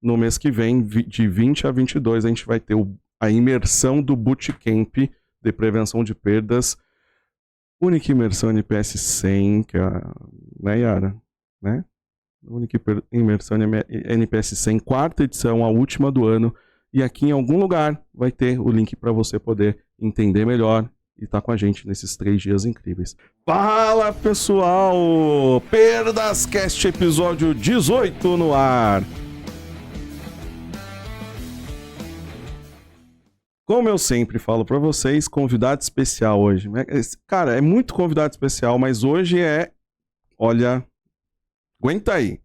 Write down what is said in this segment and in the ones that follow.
no mês que vem, de 20 a 22, a gente vai ter a imersão do Bootcamp de prevenção de perdas. Única imersão NPS 100, que é, né, Yara? Né? Única imersão NPS 100, quarta edição, a última do ano. E aqui em algum lugar vai ter o link para você poder entender melhor e estar com a gente nesses 3 dias incríveis. Fala, pessoal! Perdas Cast episódio 18 no ar. Como eu sempre falo para vocês, convidado especial hoje. Cara, é muito convidado especial, mas hoje olha, aguenta aí.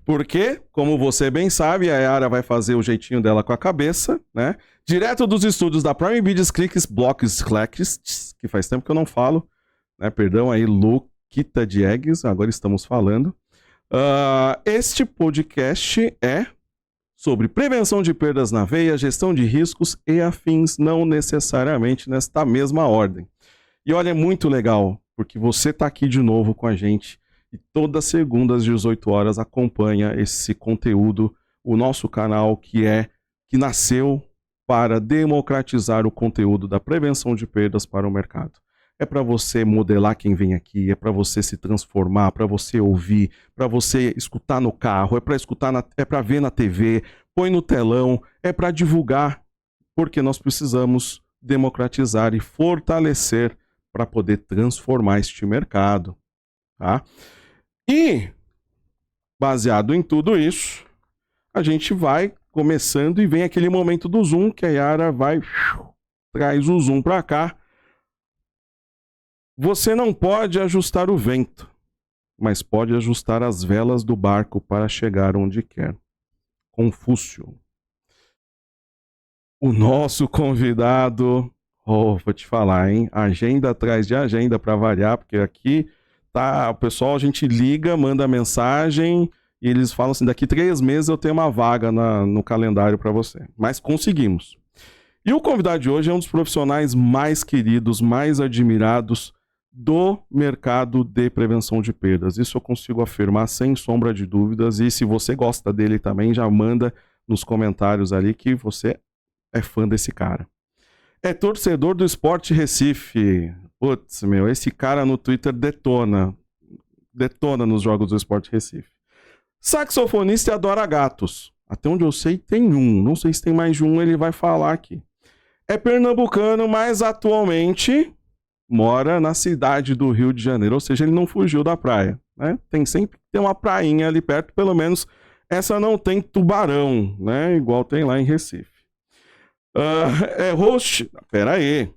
Porque, como você bem sabe, a Yara vai fazer o jeitinho dela com a cabeça, né? Direto dos estúdios da Prime Videos, Cliques, Blocks, Clacks, que faz tempo que eu não falo, né? Perdão aí, Luquita Diegues, agora estamos falando. Este podcast é sobre prevenção de perdas na veia, gestão de riscos e afins, não necessariamente nesta mesma ordem. E olha, é muito legal, porque você está aqui de novo com a gente e toda segunda às 18 horas acompanha esse conteúdo, o nosso canal que nasceu para democratizar o conteúdo da prevenção de perdas para o mercado. É para você modelar quem vem aqui, é para você se transformar, para você ouvir, para você escutar no carro, é para ver na TV, põe no telão, é para divulgar, porque nós precisamos democratizar e fortalecer para poder transformar este mercado, tá? E, baseado em tudo isso, a gente vai começando e vem aquele momento do zoom, que a Yara traz o zoom para cá. Você não pode ajustar o vento, mas pode ajustar as velas do barco para chegar onde quer. Confúcio. O nosso convidado, vou te falar, hein? Agenda atrás de agenda para variar, porque aqui tá, o pessoal, a gente liga, manda mensagem e eles falam assim, daqui 3 meses eu tenho uma vaga no calendário para você. Mas conseguimos. E o convidado de hoje é um dos profissionais mais queridos, mais admirados do mercado de prevenção de perdas. Isso eu consigo afirmar sem sombra de dúvidas. E se você gosta dele também, já manda nos comentários ali que você é fã desse cara. É torcedor do Sport Recife. Putz, esse cara no Twitter detona nos jogos do Sport Recife. Saxofonista e adora gatos. Até onde eu sei, tem um. Não sei se tem mais de um, ele vai falar aqui. É pernambucano, mas atualmente mora na cidade do Rio de Janeiro, ou seja, ele não fugiu da praia, né? Tem sempre que ter uma prainha ali perto, pelo menos essa não tem tubarão, né? Igual tem lá em Recife. É host... Pera aí.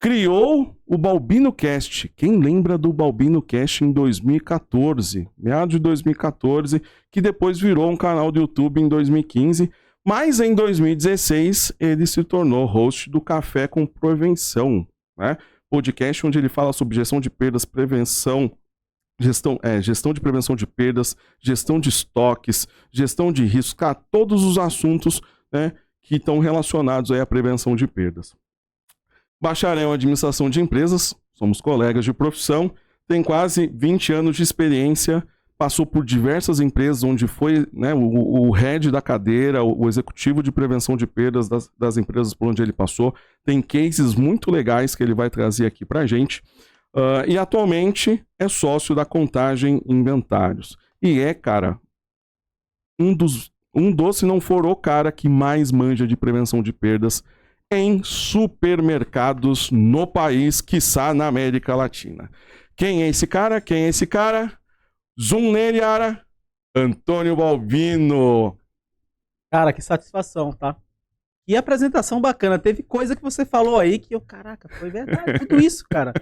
Criou o Balbino Cast. Quem lembra do Balbino Cast em 2014? Meados de 2014, que depois virou um canal do YouTube em 2015, mas em 2016 ele se tornou host do Café com Prevenção, né? Podcast onde ele fala sobre gestão de perdas, gestão de prevenção de perdas, gestão de estoques, gestão de riscos, todos os assuntos, né, que estão relacionados aí à prevenção de perdas. Bacharel em administração de empresas, somos colegas de profissão, tem quase 20 anos de experiência, passou por diversas empresas onde foi, né, o head da cadeira, o executivo de prevenção de perdas das empresas por onde ele passou. Tem cases muito legais que ele vai trazer aqui pra gente. E atualmente é sócio da Contagem Inventários. E cara, se não for o cara que mais manja de prevenção de perdas em supermercados no país, quiçá na América Latina. Quem é esse cara? Zoom nele, Yara. Antônio Balbino. Cara, que satisfação, tá? E apresentação bacana. Teve coisa que você falou aí que caraca, foi verdade. Tudo isso, cara.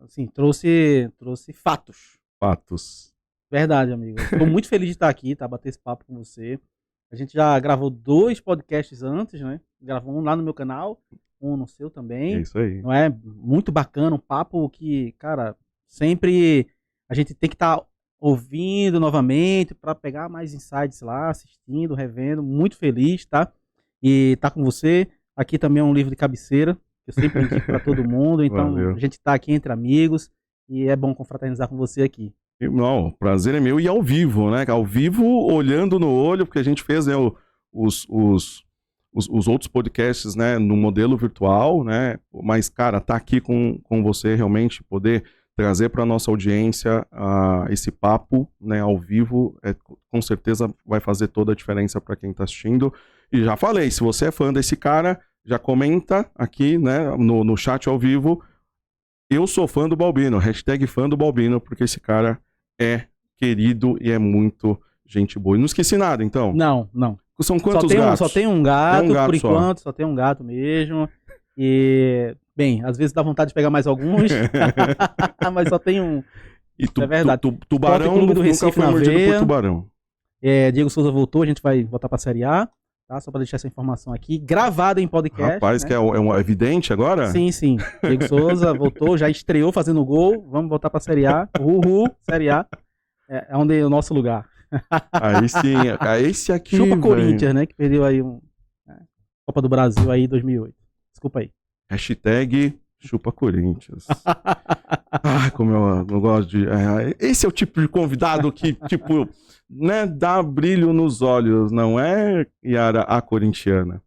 Assim, trouxe fatos. Fatos. Verdade, amigo. Estou muito feliz de estar aqui, tá? Bater esse papo com você. A gente já gravou 2 podcasts antes, né? Gravou um lá no meu canal, um no seu também. É isso aí. Não é? Muito bacana, um papo que, cara, sempre a gente tem que estar ouvindo novamente para pegar mais insights lá, assistindo, revendo. Muito feliz, tá? E tá com você. Aqui também é um livro de cabeceira, que eu sempre indico para todo mundo. Então, valeu. A gente tá aqui entre amigos e é bom confraternizar com você aqui. Não, o prazer é meu e ao vivo, né? Ao vivo, olhando no olho, porque a gente fez, né, os outros podcasts, né, no modelo virtual, né? Mas, cara, tá aqui com você realmente poder trazer para nossa audiência esse papo, né, ao vivo, com certeza vai fazer toda a diferença para quem está assistindo. E já falei, se você é fã desse cara, já comenta aqui, né, no chat ao vivo. Eu sou fã do Balbino, hashtag fã do Balbino, porque esse cara é querido e é muito gente boa. E não esqueci nada, então. Não, não. São quantos gatos? Só tem um gato, gato por só. enquanto, só tem um gato mesmo. E, bem, às vezes dá vontade de pegar mais alguns, mas só tem um. E É verdade. Tubarão Clube do nunca Recife foi na mordido veia. por tubarão. Diego Souza voltou, a gente vai voltar pra Série A, tá? Só pra deixar essa informação aqui, gravada em podcast. Rapaz, né? que é um evidente agora? Sim, sim. Diego Souza voltou, já estreou fazendo gol. Vamos voltar pra Série A. Uhul, Série A. É onde é o nosso lugar. Aí sim, esse aqui. Chupa véio. Corinthians, né? Que perdeu aí Copa do Brasil aí 2008. Desculpa aí. Hashtag chupa Corinthians. Como eu gosto de. Esse é o tipo de convidado que, tipo, né, dá brilho nos olhos, não é, Yara, a corintiana?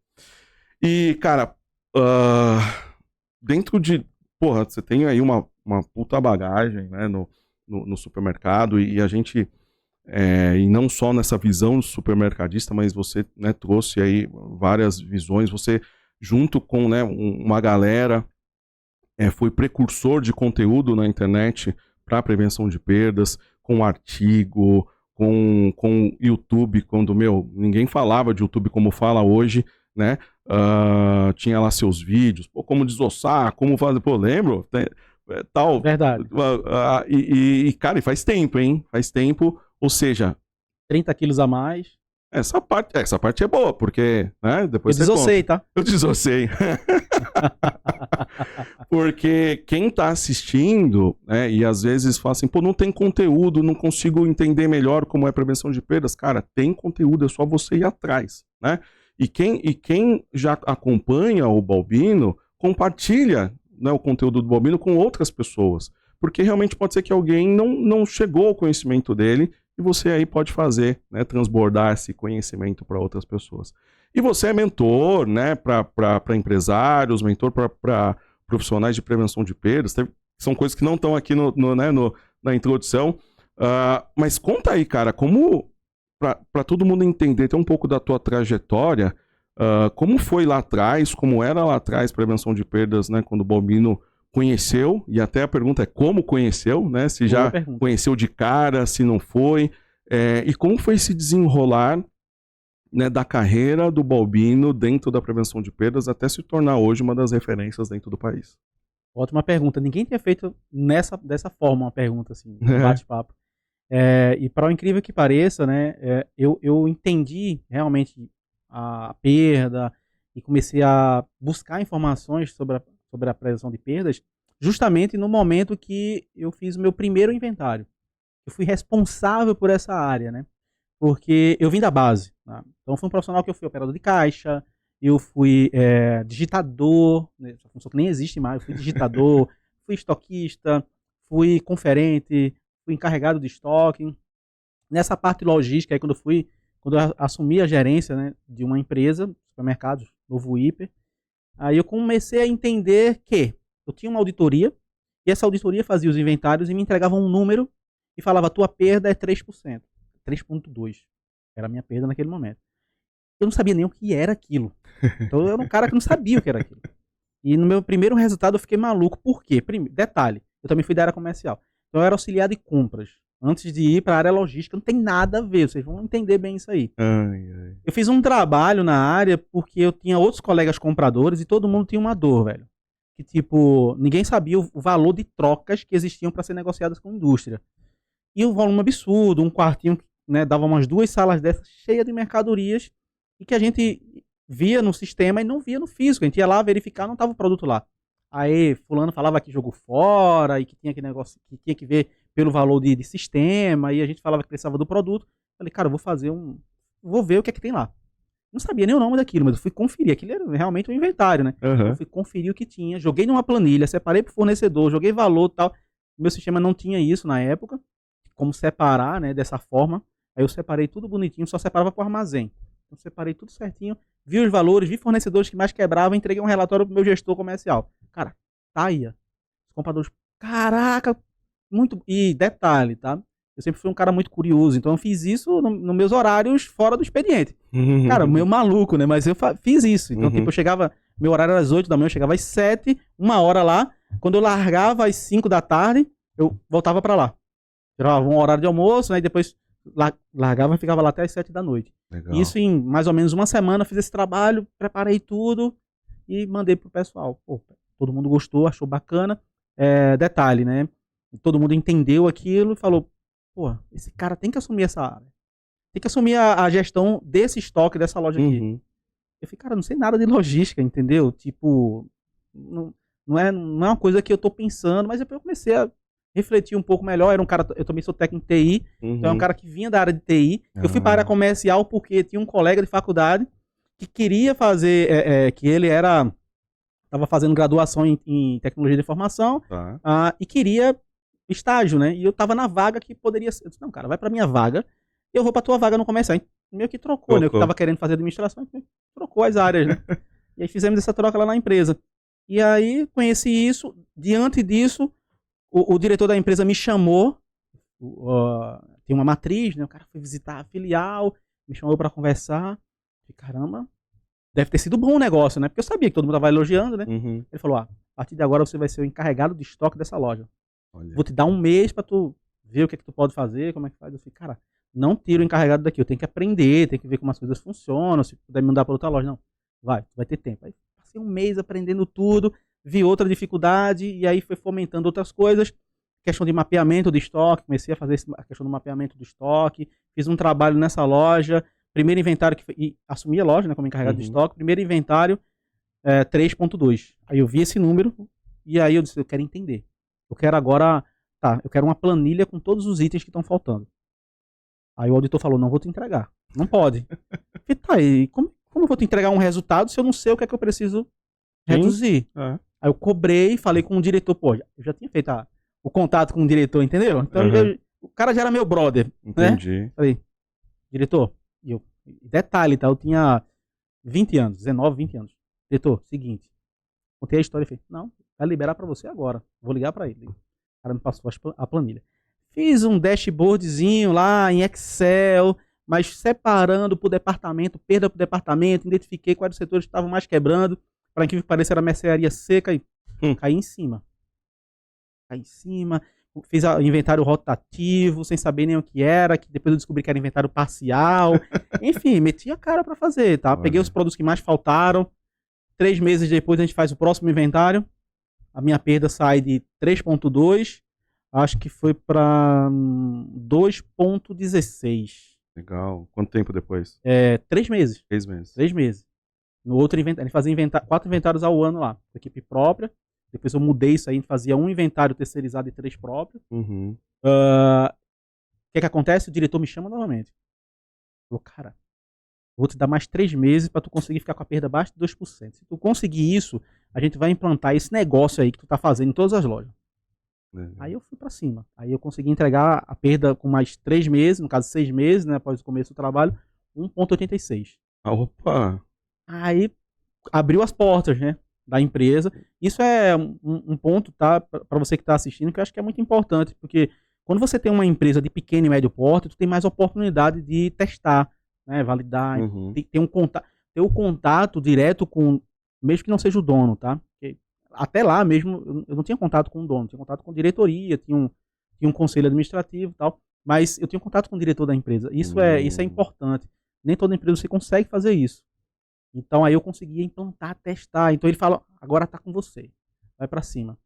E, cara, dentro de. Porra, você tem aí uma puta bagagem, né, no supermercado, e a gente. E não só nessa visão supermercadista, mas você, né, trouxe aí várias visões. Você, junto com, né, uma galera, foi precursor de conteúdo na internet para prevenção de perdas, com artigo, com YouTube, quando, ninguém falava de YouTube como fala hoje, né? Tinha lá seus vídeos, como desossar, como fazer, lembro? Tal. Verdade. Cara, faz tempo, hein? Faz tempo. Ou seja, 30 quilos a mais. Essa parte é boa, porque, né, depois eu desossei, tá? Eu desossei. Porque quem tá assistindo, né, e às vezes fala assim, não tem conteúdo, não consigo entender melhor como é prevenção de perdas. Cara, tem conteúdo, é só você ir atrás, né? E quem já acompanha o Balbino, compartilha, né, o conteúdo do Balbino com outras pessoas. Porque realmente pode ser que alguém não chegou ao conhecimento dele e você aí pode fazer, né, transbordar esse conhecimento para outras pessoas. E você é mentor, né, para empresários, mentor para profissionais de prevenção de perdas. São coisas que não estão aqui na introdução. Mas conta aí, cara, como, para todo mundo entender, ter um pouco da tua trajetória, como foi lá atrás, como era lá atrás prevenção de perdas, né, quando o Balbino conheceu, e até a pergunta é como conheceu, né? Se já conheceu de cara, se não foi, e como foi esse desenrolar, né, da carreira do Balbino dentro da prevenção de perdas até se tornar hoje uma das referências dentro do país. Ótima pergunta. Ninguém tinha feito dessa forma uma pergunta assim, um bate-papo. E para o incrível que pareça, né, eu entendi realmente a perda e comecei a buscar informações sobre a prevenção de perdas, justamente no momento que eu fiz o meu primeiro inventário. Eu fui responsável por essa área, né? Porque eu vim da base. Tá? Então, fui um profissional que eu fui operador de caixa, eu fui digitador, né? Essa função que nem existe mais, eu fui digitador, fui estoquista, fui conferente, fui encarregado de estoque. Nessa parte logística, aí, quando eu assumi a gerência, né, de uma empresa, supermercados, Novo Hiper, aí eu comecei a entender que eu tinha uma auditoria, e essa auditoria fazia os inventários e me entregava um número e falava, tua perda é 3%, 3,2%. Era a minha perda naquele momento. Eu não sabia nem o que era aquilo. Então eu era um cara que não sabia o que era aquilo. E no meu primeiro resultado eu fiquei maluco. Por quê? Detalhe, eu também fui da área comercial. Então eu era auxiliar de compras. Antes de ir para a área logística, não tem nada a ver. Vocês vão entender bem isso aí. Eu fiz um trabalho na área porque eu tinha outros colegas compradores e todo mundo tinha uma dor, velho. Que tipo, ninguém sabia o valor de trocas que existiam para ser negociadas com a indústria. E um volume absurdo, um quartinho, né, dava umas 2 salas dessas cheias de mercadorias e que a gente via no sistema e não via no físico. A gente ia lá verificar, não estava o produto lá. Aí fulano falava que jogou fora e que tinha que negócio, que tinha que ver pelo valor de sistema, e a gente falava que precisava do produto. Falei, cara, eu vou ver o que é que tem lá. Não sabia nem o nome daquilo, mas eu fui conferir. Aquilo era realmente um inventário, né? Eu fui conferir o que tinha, joguei numa planilha, separei pro fornecedor, joguei valor e tal. Meu sistema não tinha isso na época. como separar, né, dessa forma. Aí eu separei tudo bonitinho, só separava para o armazém. Então separei tudo certinho, vi os valores, vi fornecedores que mais quebravam, entreguei um relatório pro meu gestor comercial. Cara, tá aí, ó. Os compradores, caraca, muito... E detalhe, tá? Eu sempre fui um cara muito curioso, então eu fiz isso nos meus horários fora do expediente. Cara, meio maluco, né? Mas eu fiz isso. Então, tipo, eu chegava... Meu horário era às 8 da manhã, eu chegava às 7, 1 hora lá. Quando eu largava às 5 da tarde, eu voltava pra lá. Tirava um horário de almoço, né? E depois largava e ficava lá até às 7 da noite. Legal. Isso em mais ou menos uma semana, fiz esse trabalho, preparei tudo e mandei pro pessoal. Pô, todo mundo gostou, achou bacana. Detalhe, né? Todo mundo entendeu aquilo e falou, pô, esse cara tem que assumir essa área. Tem que assumir a gestão desse estoque, dessa loja aqui. Eu falei, cara, não sei nada de logística, entendeu? Tipo, não é uma coisa que eu tô pensando, mas depois eu comecei a refletir um pouco melhor. Era um cara, eu também sou técnico de TI, então é um cara que vinha da área de TI. Eu fui para a área comercial porque tinha um colega de faculdade que queria fazer, que ele estava fazendo graduação em tecnologia de informação, e queria estágio, né? E eu tava na vaga que poderia ser. Eu disse, não, cara, vai pra minha vaga e eu vou pra tua vaga no comercial. Meio que trocou, né? Eu que tava querendo fazer administração, trocou as áreas, né? E aí fizemos essa troca lá na empresa. E aí conheci isso. Diante disso, o diretor da empresa me chamou. Tem uma matriz, né? O cara foi visitar a filial, me chamou pra conversar. E caramba, deve ter sido bom o negócio, né? Porque eu sabia que todo mundo tava elogiando, né? Ele falou, a partir de agora você vai ser o encarregado de estoque dessa loja. Olha. Vou te dar 1 mês pra tu ver o que é que tu pode fazer, como é que faz. Eu falei, cara, não tira o encarregado daqui, eu tenho que aprender, tenho que ver como as coisas funcionam, se puder me mandar pra outra loja. Não, vai ter tempo. Aí passei 1 mês aprendendo tudo, vi outra dificuldade, e aí foi fomentando outras coisas. Questão de mapeamento de estoque, comecei a fazer a questão do mapeamento do estoque, fiz um trabalho nessa loja, primeiro inventário, e assumi a loja, né, como encarregado de estoque, primeiro inventário, 3.2. Aí eu vi esse número, e aí eu disse, eu quero entender. Eu quero agora, eu quero uma planilha com todos os itens que estão faltando. Aí o auditor falou, não vou te entregar. Não pode. E tá aí, como eu vou te entregar um resultado se eu não sei o que é que eu preciso reduzir? Aí eu cobrei, falei com o diretor, pô, eu já tinha feito o contato com o diretor, entendeu? Então o cara já era meu brother. Entendi. Né? Falei, diretor, detalhe, tá? Eu tinha 20 anos, 19, 20 anos. Diretor, seguinte, contei a história e falei, não, vai liberar pra você agora. Vou ligar pra ele. O cara me passou a planilha. Fiz um dashboardzinho lá em Excel, mas separando por departamento, perda por departamento, identifiquei quais os setores que estavam mais quebrando, para que pareça era mercearia seca e caí em cima. Fiz o inventário rotativo, sem saber nem o que era, que depois eu descobri que era inventário parcial. Enfim, meti a cara para fazer, tá? Peguei os produtos que mais faltaram. 3 meses depois a gente faz o próximo inventário. A minha perda sai de 3.2, acho que foi para 2.16. Legal. Quanto tempo depois? 3 meses. 3 meses. 3 meses. No outro inventário, a gente fazia 4 inventários ao ano lá, com equipe própria. Depois eu mudei isso aí, a gente fazia um inventário terceirizado e 3 próprios. O que acontece? O diretor me chama novamente. Falou, cara, vou te dar mais 3 meses para tu conseguir ficar com a perda abaixo de 2%. Se tu conseguir isso, a gente vai implantar esse negócio aí que tu tá fazendo em todas as lojas. Aí eu fui para cima. Aí eu consegui entregar a perda com mais 3 meses, no caso 6 meses, né, após o começo do trabalho, 1.86. Opa! Aí abriu as portas, né, da empresa. Isso é um ponto, tá, para você que está assistindo, que eu acho que é muito importante, porque quando você tem uma empresa de pequeno e médio porte, tu tem mais oportunidade de testar, né, validar, ter o contato direto com, mesmo que não seja o dono, tá? Porque até lá mesmo, eu não tinha contato com o dono, tinha contato com a diretoria, tinha um conselho administrativo e tal, mas eu tinha contato com o diretor da empresa. Isso é importante. Nem toda empresa você consegue fazer isso. Então aí eu conseguia implantar, testar. Então ele fala, agora tá com você, vai para cima.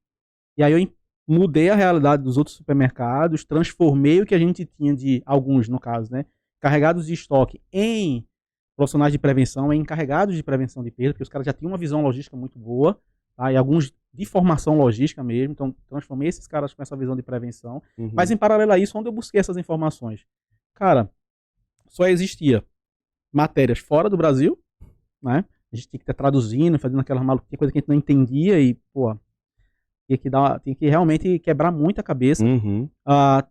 E aí eu mudei a realidade dos outros supermercados, transformei o que a gente tinha de, alguns no caso, né, carregados de estoque em profissionais de prevenção, em encarregados de prevenção de perda, porque os caras já tinham uma visão logística muito boa, tá? E alguns de formação logística mesmo, então transformei esses caras com essa visão de prevenção. Mas em paralelo a isso, onde eu busquei essas informações? Cara, só existia matérias fora do Brasil, né? A gente tinha que estar traduzindo, fazendo aquela maluquinha, coisa que a gente não entendia e, pô, Tinha que realmente quebrar muita cabeça. Uhum.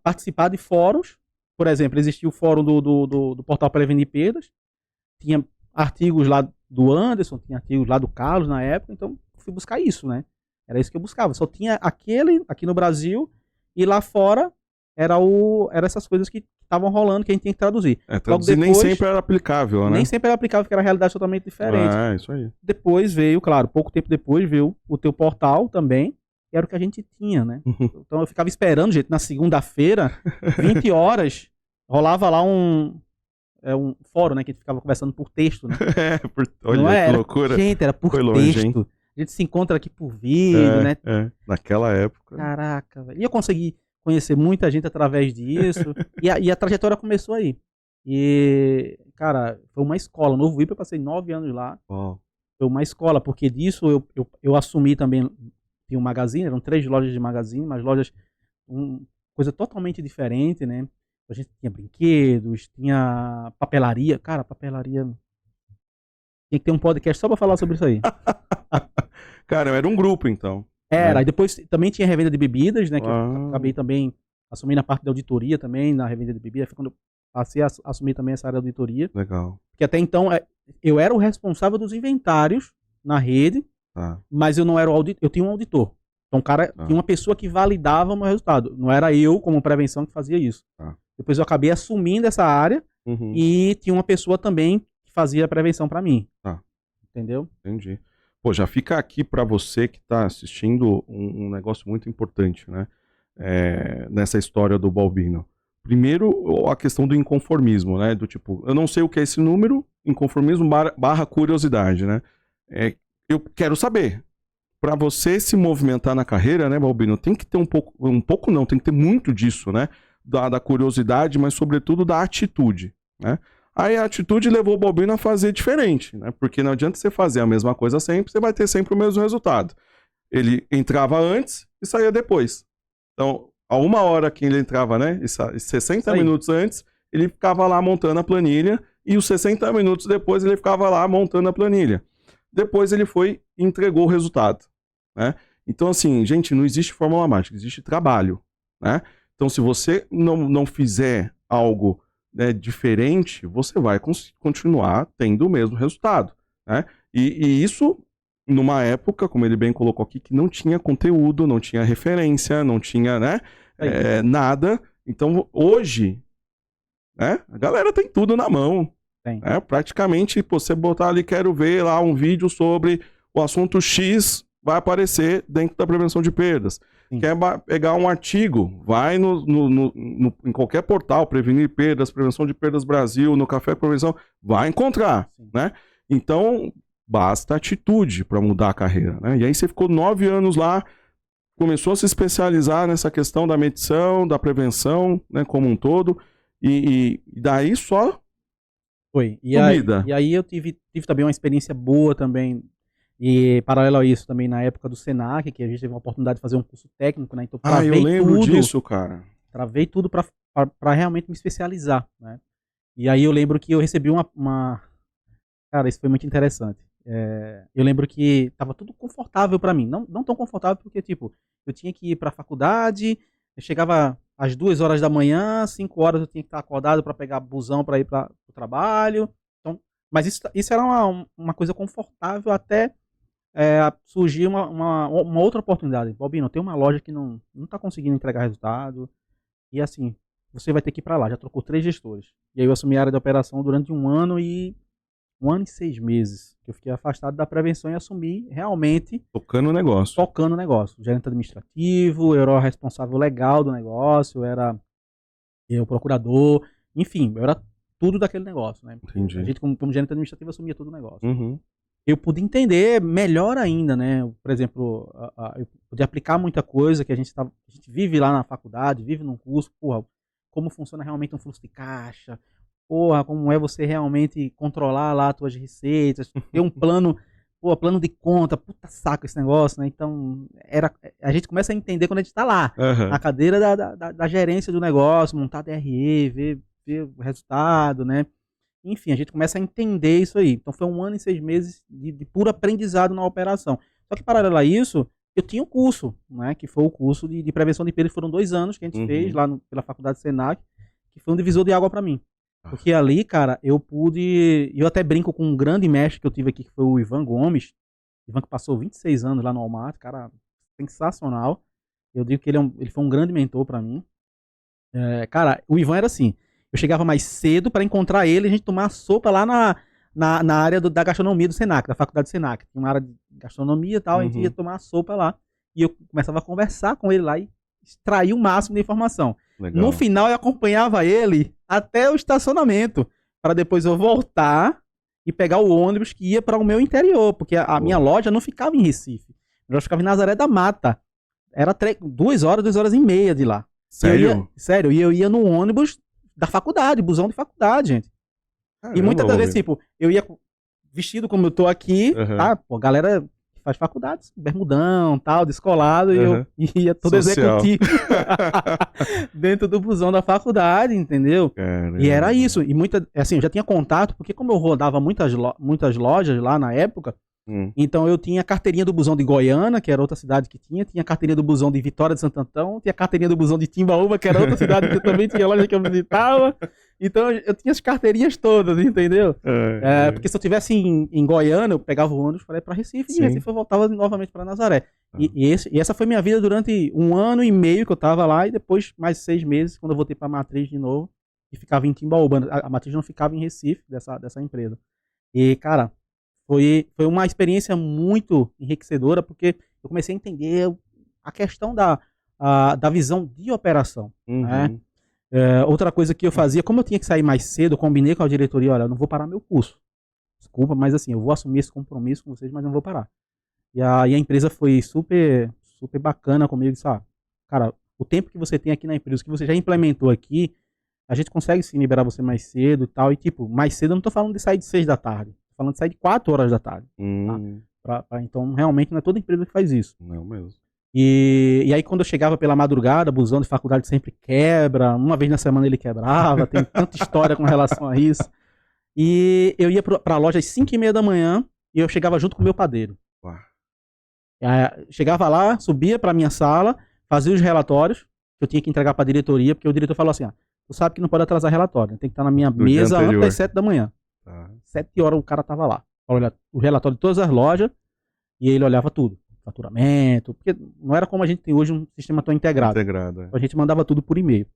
Participar de fóruns. Por exemplo, existia o fórum do Portal Prevenir Perdas. Tinha artigos lá do Anderson, tinha artigos lá do Carlos na época, então fui buscar isso, né? Era isso que eu buscava. Só tinha aquele aqui no Brasil e lá fora era essas coisas que estavam rolando que a gente tinha que traduzir. Traduzir nem sempre era aplicável, né? Nem sempre era aplicável, porque era realidade totalmente diferente. Isso aí. Depois veio, claro, pouco tempo depois veio o teu portal também, que era o que a gente tinha, né? Então eu ficava esperando, gente, na segunda-feira, 20 horas, rolava lá um fórum, né, que a gente ficava conversando por texto, né? Olha que loucura. Gente, era por Foi texto. longe, hein? A gente se encontra aqui por vídeo, né? Naquela época. Caraca, velho. E eu consegui conhecer muita gente através disso. e a trajetória começou aí. E, cara, foi uma escola. Novo IP, eu passei 9 anos lá. Oh. Foi uma escola, porque disso eu assumi também. Tinha um magazine, eram 3 lojas de magazine, mas lojas, coisa totalmente diferente, né? A gente tinha brinquedos, tinha papelaria. Cara, papelaria. Tinha que ter um podcast só pra falar sobre isso aí. Cara, era um grupo, então. Era, e depois também tinha revenda de bebidas, né? Que eu acabei também assumindo a parte da auditoria também, na revenda de bebidas. Foi quando eu passei a assumir também essa área de auditoria. Legal. Porque até então eu era o responsável dos inventários na rede, mas eu não era o auditor, eu tinha um auditor. Então, tinha uma pessoa que validava o meu resultado. Não era eu, como prevenção, que fazia isso. Depois eu acabei assumindo essa área e tinha uma pessoa também que fazia a prevenção para mim. Entendeu? Entendi. Pô, já fica aqui para você que está assistindo um negócio muito importante, né? Nessa história do Balbino. Primeiro, a questão do inconformismo, né? Do tipo, eu não sei o que é esse número, inconformismo barra curiosidade, né? Eu quero saber. Para você se movimentar na carreira, né, Balbino, tem que ter tem que ter muito disso, né? Da curiosidade, mas sobretudo da atitude, né? Aí a atitude levou o Balbino a fazer diferente, né? Porque não adianta você fazer a mesma coisa sempre, você vai ter sempre o mesmo resultado. Ele entrava antes e saía depois. Então, a 1 hora que ele entrava, né? 60 minutos antes, ele ficava lá montando a planilha e os 60 minutos depois ele ficava lá montando a planilha. Depois ele foi e entregou o resultado, né? Então, assim, gente, não existe fórmula mágica, existe trabalho, né? Então, se você não fizer algo, né, diferente, você vai continuar tendo o mesmo resultado, né? E isso numa época, como ele bem colocou aqui, que não tinha conteúdo, não tinha referência, não tinha, né, nada. Então, hoje, né, a galera tem tudo na mão. Né? Praticamente, você botar ali, quero ver lá um vídeo sobre o assunto X, vai aparecer dentro da prevenção de perdas. Quer pegar um artigo, vai em qualquer portal, Prevenir Perdas, Prevenção de Perdas Brasil, no Café Prevenção, vai encontrar, né? Então, basta atitude para mudar a carreira, né? E aí você ficou 9 anos lá, começou a se especializar nessa questão da medição, da prevenção, né, como um todo, e daí só foi. E aí eu tive também uma experiência boa também. E paralelo a isso também na época do Senac, que a gente teve a oportunidade de fazer um curso técnico, né? Então eu lembro disso, cara. Travei tudo para realmente me especializar, né? E aí eu lembro que eu recebi Cara, isso foi muito interessante. Eu lembro que tava tudo confortável para mim. Não tão confortável porque, tipo, eu tinha que ir pra faculdade, eu chegava às 2 horas da manhã, 5 horas eu tinha que estar acordado para pegar busão para ir para o trabalho. Então, mas isso era uma coisa confortável até surgir uma outra oportunidade. Balbino, tem uma loja que não tá conseguindo entregar resultado. E assim, você vai ter que ir para lá. Já trocou 3 gestores. E aí eu assumi a área de operação durante 1 ano e 6 meses. Eu fiquei afastado da prevenção e assumi realmente... Tocando o negócio. Tocando o negócio. Gerente administrativo, eu era o responsável legal do negócio, eu era o procurador. Enfim, eu era tudo daquele negócio, né? Entendi. A gente, como gerente administrativo, assumia todo o negócio. Uhum. Eu pude entender melhor ainda, né? Por exemplo, eu pude aplicar muita coisa que a gente vive lá na faculdade, vive num curso, porra, como funciona realmente um fluxo de caixa, porra, como é você realmente controlar lá as tuas receitas, ter um plano, plano de conta, puta saco esse negócio, né? Então, a gente começa a entender quando a gente tá lá, na cadeira da gerência do negócio, montar DRE, ver o resultado, né? Enfim, a gente começa a entender isso aí. Então foi 1 ano e 6 meses de puro aprendizado na operação. Só que paralelo a isso, Eu tinha um curso, né, que foi o curso de prevenção de perdas, foram 2 anos que a gente fez lá pela faculdade Senac, que foi um divisor de água para mim. Porque ali, cara, eu até brinco com um grande mestre que eu tive aqui, que foi o Ivan Gomes, Ivan que passou 26 anos lá no Walmart, cara, sensacional. Eu digo que ele foi um grande mentor para mim. Cara, o Ivan era assim, eu chegava mais cedo para encontrar ele e a gente tomar sopa lá na área da gastronomia do Senac, da faculdade do Senac. Tinha uma área de gastronomia e tal, a gente ia tomar sopa lá. E eu começava a conversar com ele lá e extrair o máximo de informação. Legal. No final, eu acompanhava ele até o estacionamento, para depois eu voltar e pegar o ônibus que ia para o meu interior, porque a minha loja não ficava em Recife. A loja ficava em Nazaré da Mata. Era 2 horas, 2 horas e meia de lá. Sério? Sério, e eu ia no ônibus da faculdade, busão de faculdade, gente. Caramba, E muitas das vezes, homem. tipo, eu ia vestido como eu tô aqui, tá? Pô, galera que faz faculdade, bermudão, tal, descolado, e eu ia todo Social. executivo dentro do busão da faculdade, entendeu? Caramba. E era isso. E assim, eu já tinha contato, porque como eu rodava muitas lojas lá na época, então eu tinha a carteirinha do busão de Goiânia, que era outra cidade que tinha a carteirinha do busão de Vitória de Santo Antão, tinha a carteirinha do busão de Timbaúba, que era outra cidade que eu também tinha loja que eu visitava. Então eu tinha as carteirinhas todas, entendeu? Porque se eu tivesse em Goiânia, eu pegava o ônibus para ir para Recife, e de Recife eu voltava novamente para Nazaré. E essa foi minha vida durante 1 ano e meio que eu tava lá, e depois mais 6 meses, quando eu voltei para a Matriz de novo, e ficava em Timbaúba. A Matriz não ficava em Recife, dessa empresa. E, cara, foi uma experiência muito enriquecedora, porque eu comecei a entender a questão da visão de operação, né? Outra coisa que eu fazia, como eu tinha que sair mais cedo, eu combinei com a diretoria, olha, eu não vou parar meu curso. Desculpa, mas assim, eu vou assumir esse compromisso com vocês, mas não vou parar. E a empresa foi super, super bacana comigo, sabe? Cara, o tempo que você tem aqui na empresa, que você já implementou aqui, a gente consegue sim liberar você mais cedo e tal. E tipo, mais cedo eu não tô falando de sair de 6 da tarde. Tô falando de sair de 4 horas da tarde. Tá? Então, realmente, não é toda empresa que faz isso. Não mesmo. E aí, quando eu chegava pela madrugada, busão de faculdade sempre quebra. Uma vez na semana ele quebrava. Tem tanta história com relação a isso. E eu ia pra loja às 5h30 da manhã e eu chegava junto com o meu padeiro. Chegava lá, subia pra minha sala, fazia os relatórios que eu tinha que entregar pra diretoria, porque o diretor falou assim, tu sabe que não pode atrasar relatório, tem que estar na minha mesa antes das 7 da manhã. 7 horas o cara tava lá. Olha, o relatório de todas as lojas, e ele olhava tudo. Faturamento, porque não era como a gente tem hoje um sistema tão integrado. Então a gente mandava tudo por e-mail.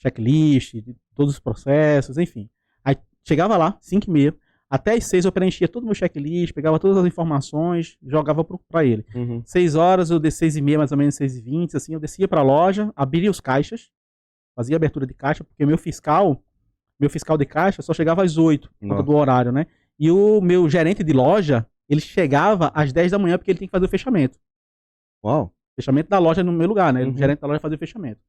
Checklist, todos os processos, enfim. Aí chegava lá, 5h30, até as 6 eu preenchia todo o meu checklist, pegava todas as informações, jogava pra ele. 6 horas, eu descia 6h30, mais ou menos 6h20, assim, eu descia pra loja, abria os caixas, fazia abertura de caixa, porque meu fiscal de caixa só chegava às 8, por conta do horário, né? E o meu gerente de loja, ele chegava às 10 da manhã, porque ele tem que fazer o fechamento. Uau! Fechamento da loja no meu lugar, né? O gerente da loja fazia o fechamento.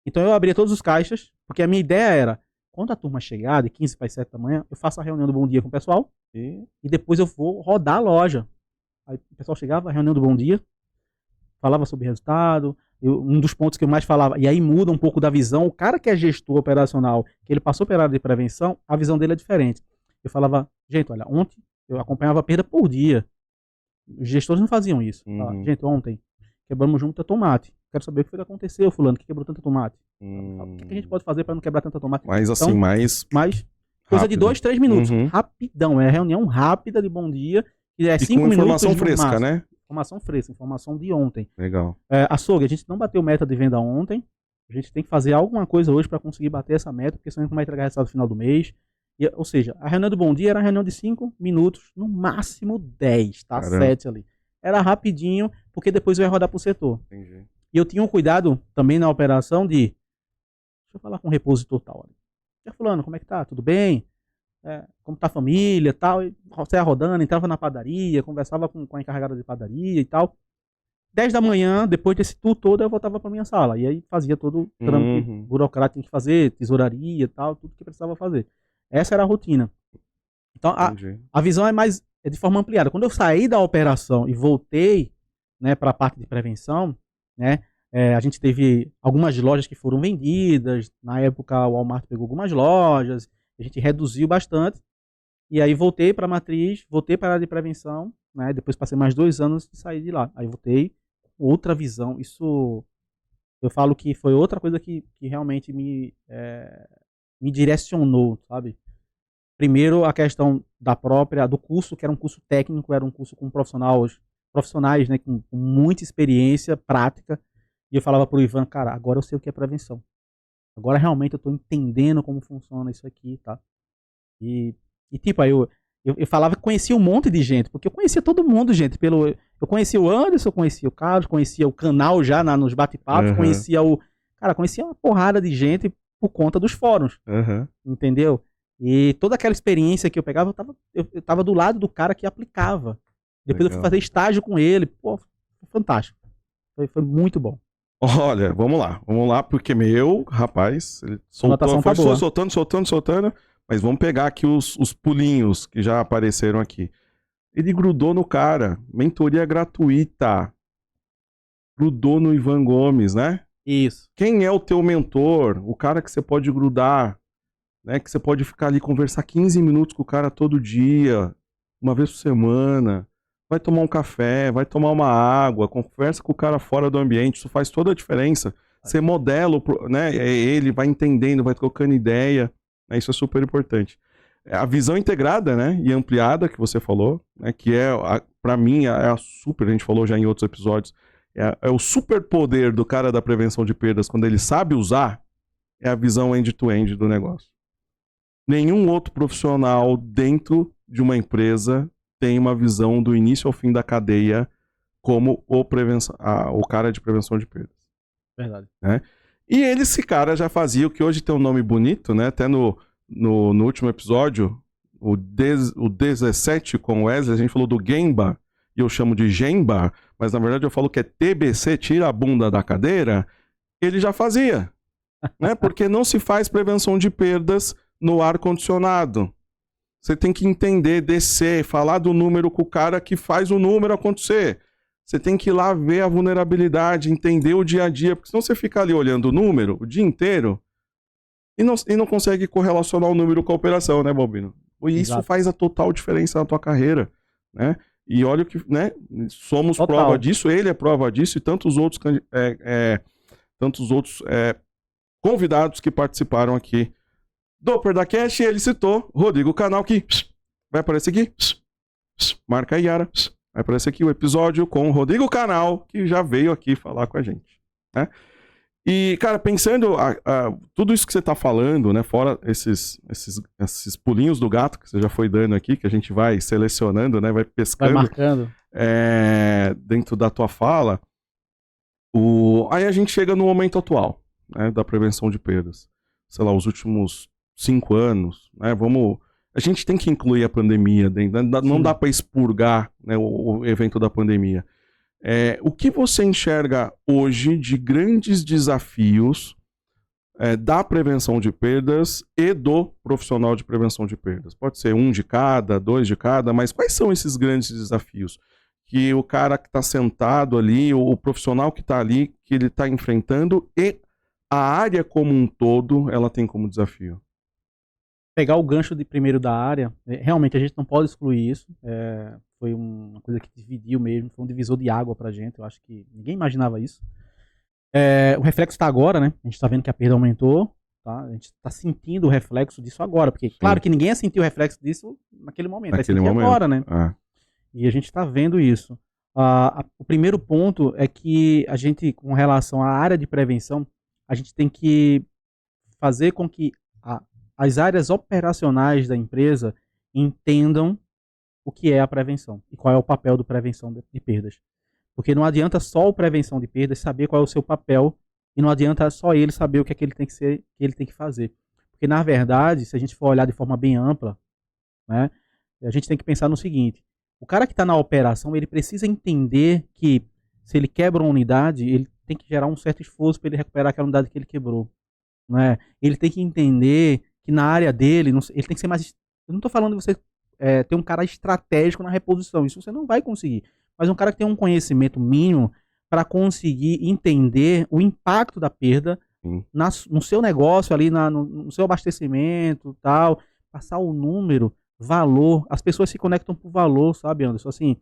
Então eu abria todos os caixas, porque a minha ideia era, quando a turma chegar, de 15 para as 7 da manhã, eu faço a reunião do bom dia com o pessoal, e depois eu vou rodar a loja. Aí o pessoal chegava, a reunião do bom dia, falava sobre resultado, um dos pontos que eu mais falava, e aí muda um pouco da visão, o cara que é gestor operacional, que ele passou pela área de prevenção, a visão dele é diferente. Eu falava, gente, olha, ontem eu acompanhava a perda por dia. Os gestores não faziam isso. Gente, ontem quebramos junto a tomate. Quero saber o que foi que aconteceu, fulano, que quebrou tanta tomate. O que a gente pode fazer para não quebrar tanta tomate? Mas então, assim, mais coisa de 2, 3 minutos. Rapidão, é reunião rápida de bom dia. E é 5 minutos. Informação fresca, né? Informação fresca, informação de ontem. Legal. Açougue, a gente não bateu meta de venda ontem. A gente tem que fazer alguma coisa hoje para conseguir bater essa meta, porque senão a gente não vai entregar resultado no final do mês. Ou seja, a reunião do bom dia era uma reunião de 5 minutos, no máximo 10, tá? Caramba. 7 ali. Era rapidinho, porque depois eu ia rodar pro setor. Entendi. E eu tinha um cuidado também na operação de... Deixa eu falar com o repositor tal. Fulano, como é que tá? Tudo bem? Como tá a família e tal? Você ia rodando, entrava na padaria, conversava com a encarregada de padaria e tal. 10 da manhã, depois desse tour todo, eu voltava pra minha sala. E aí fazia todo o trâmite que burocrata tinha que fazer, tesouraria e tal, tudo que precisava fazer. Essa era a rotina. Então, a visão é de forma ampliada. Quando eu saí da operação e voltei, né, para a parte de prevenção, né, a gente teve algumas lojas que foram vendidas. Na época, o Walmart pegou algumas lojas. A gente reduziu bastante. E aí voltei para a matriz, voltei para a área de prevenção, né, depois passei mais 2 anos e saí de lá. Aí voltei outra visão. Isso, eu falo que foi outra coisa que realmente me direcionou, sabe? Primeiro, a questão do curso, que era um curso técnico, era um curso com profissionais, né, com muita experiência prática. E eu falava pro Ivan, cara, agora eu sei o que é prevenção. Agora realmente eu tô entendendo como funciona isso aqui, tá? E tipo, aí eu falava que conhecia um monte de gente, porque eu conhecia todo mundo, gente. Eu conhecia o Anderson, conhecia o Carlos, conhecia o canal já nos bate-papos, conhecia uma porrada de gente por conta dos fóruns, entendeu? E toda aquela experiência que eu pegava, eu tava do lado do cara que aplicava. Depois eu fui fazer estágio com ele, pô, foi fantástico. Foi muito bom. Olha, vamos lá, porque rapaz, ele foi soltando, mas vamos pegar aqui os pulinhos que já apareceram aqui. Ele grudou no cara, mentoria gratuita, grudou no Ivan Gomes, né? Isso. Quem é o teu mentor? O cara que você pode grudar, né? Que você pode ficar ali, conversar 15 minutos com o cara todo dia, uma vez por semana. Vai tomar um café, vai tomar uma água, conversa com o cara fora do ambiente, isso faz toda a diferença. Você modela, né? Ele vai entendendo, vai trocando ideia, né? Isso é super importante. A visão integrada, né? E ampliada que você falou, né? Que para mim, a gente falou já em outros episódios, é o superpoder do cara da prevenção de perdas, quando ele sabe usar, é a visão end-to-end do negócio. Nenhum outro profissional dentro de uma empresa tem uma visão do início ao fim da cadeia como o cara de prevenção de perdas. Verdade. Né? E esse cara já fazia o que hoje tem um nome bonito, né? Até no último episódio, o 17 com o Wesley, a gente falou do Gemba, e eu chamo de Gemba, mas na verdade eu falo que é TBC, tira a bunda da cadeira. Ele já fazia, né? Porque não se faz prevenção de perdas no ar-condicionado. Você tem que entender, descer, falar do número com o cara que faz o número acontecer. Você tem que ir lá ver a vulnerabilidade, entender o dia a dia, porque senão você fica ali olhando o número o dia inteiro e não consegue correlacionar o número com a operação, né, Balbino? E isso faz a total diferença na tua carreira, né? E olha que, né, somos prova disso, ele é prova disso e tantos outros convidados que participaram aqui do PerdaCast, ele citou Rodrigo Canal, que vai aparecer aqui, marca aí, Yara, vai aparecer aqui o episódio com o Rodrigo Canal, que já veio aqui falar com a gente, né? E, cara, pensando tudo isso que você tá falando, né, fora esses pulinhos do gato que você já foi dando aqui, que a gente vai selecionando, né, vai pescando, vai marcando dentro da tua fala, aí a gente chega no momento atual, né, da prevenção de perdas. Sei lá, os últimos 5 anos, né? A gente tem que incluir a pandemia dentro, não dá para expurgar, né, o evento da pandemia. O que você enxerga hoje de grandes desafios da prevenção de perdas e do profissional de prevenção de perdas? Pode ser 1 de cada, 2 de cada, mas quais são esses grandes desafios que o cara que está sentado ali, o profissional que está ali, que ele está enfrentando e a área como um todo, ela tem como desafio? Pegar o gancho primeiro da área, realmente a gente não pode excluir isso. Foi uma coisa que dividiu mesmo, foi um divisor de água pra gente. Eu acho que ninguém imaginava isso. O reflexo está agora, né? A gente está vendo que a perda aumentou, tá? A gente está sentindo o reflexo disso agora, porque claro que ninguém ia sentir o reflexo disso naquele momento, vai sentir agora, né? E a gente está vendo isso. O primeiro ponto é que a gente, com relação à área de prevenção, a gente tem que fazer com que as áreas operacionais da empresa entendam o que é a prevenção e qual é o papel do prevenção de perdas. Porque não adianta só o prevenção de perdas saber qual é o seu papel e não adianta só ele saber o que é que ele tem que ser, que ele tem que fazer. Porque na verdade, se a gente for olhar de forma bem ampla, né, a gente tem que pensar no seguinte: o cara que está na operação, ele precisa entender que se ele quebra uma unidade, ele tem que gerar um certo esforço para ele recuperar aquela unidade que ele quebrou, né? Ele tem que entender que na área dele, ele tem que ser mais... Eu não estou falando de você ter um cara estratégico na reposição, isso você não vai conseguir. Mas um cara que tem um conhecimento mínimo para conseguir entender o impacto da perda no seu negócio ali, no seu abastecimento, tal, passar o número, valor. As pessoas se conectam por valor, sabe, Anderson? Assim,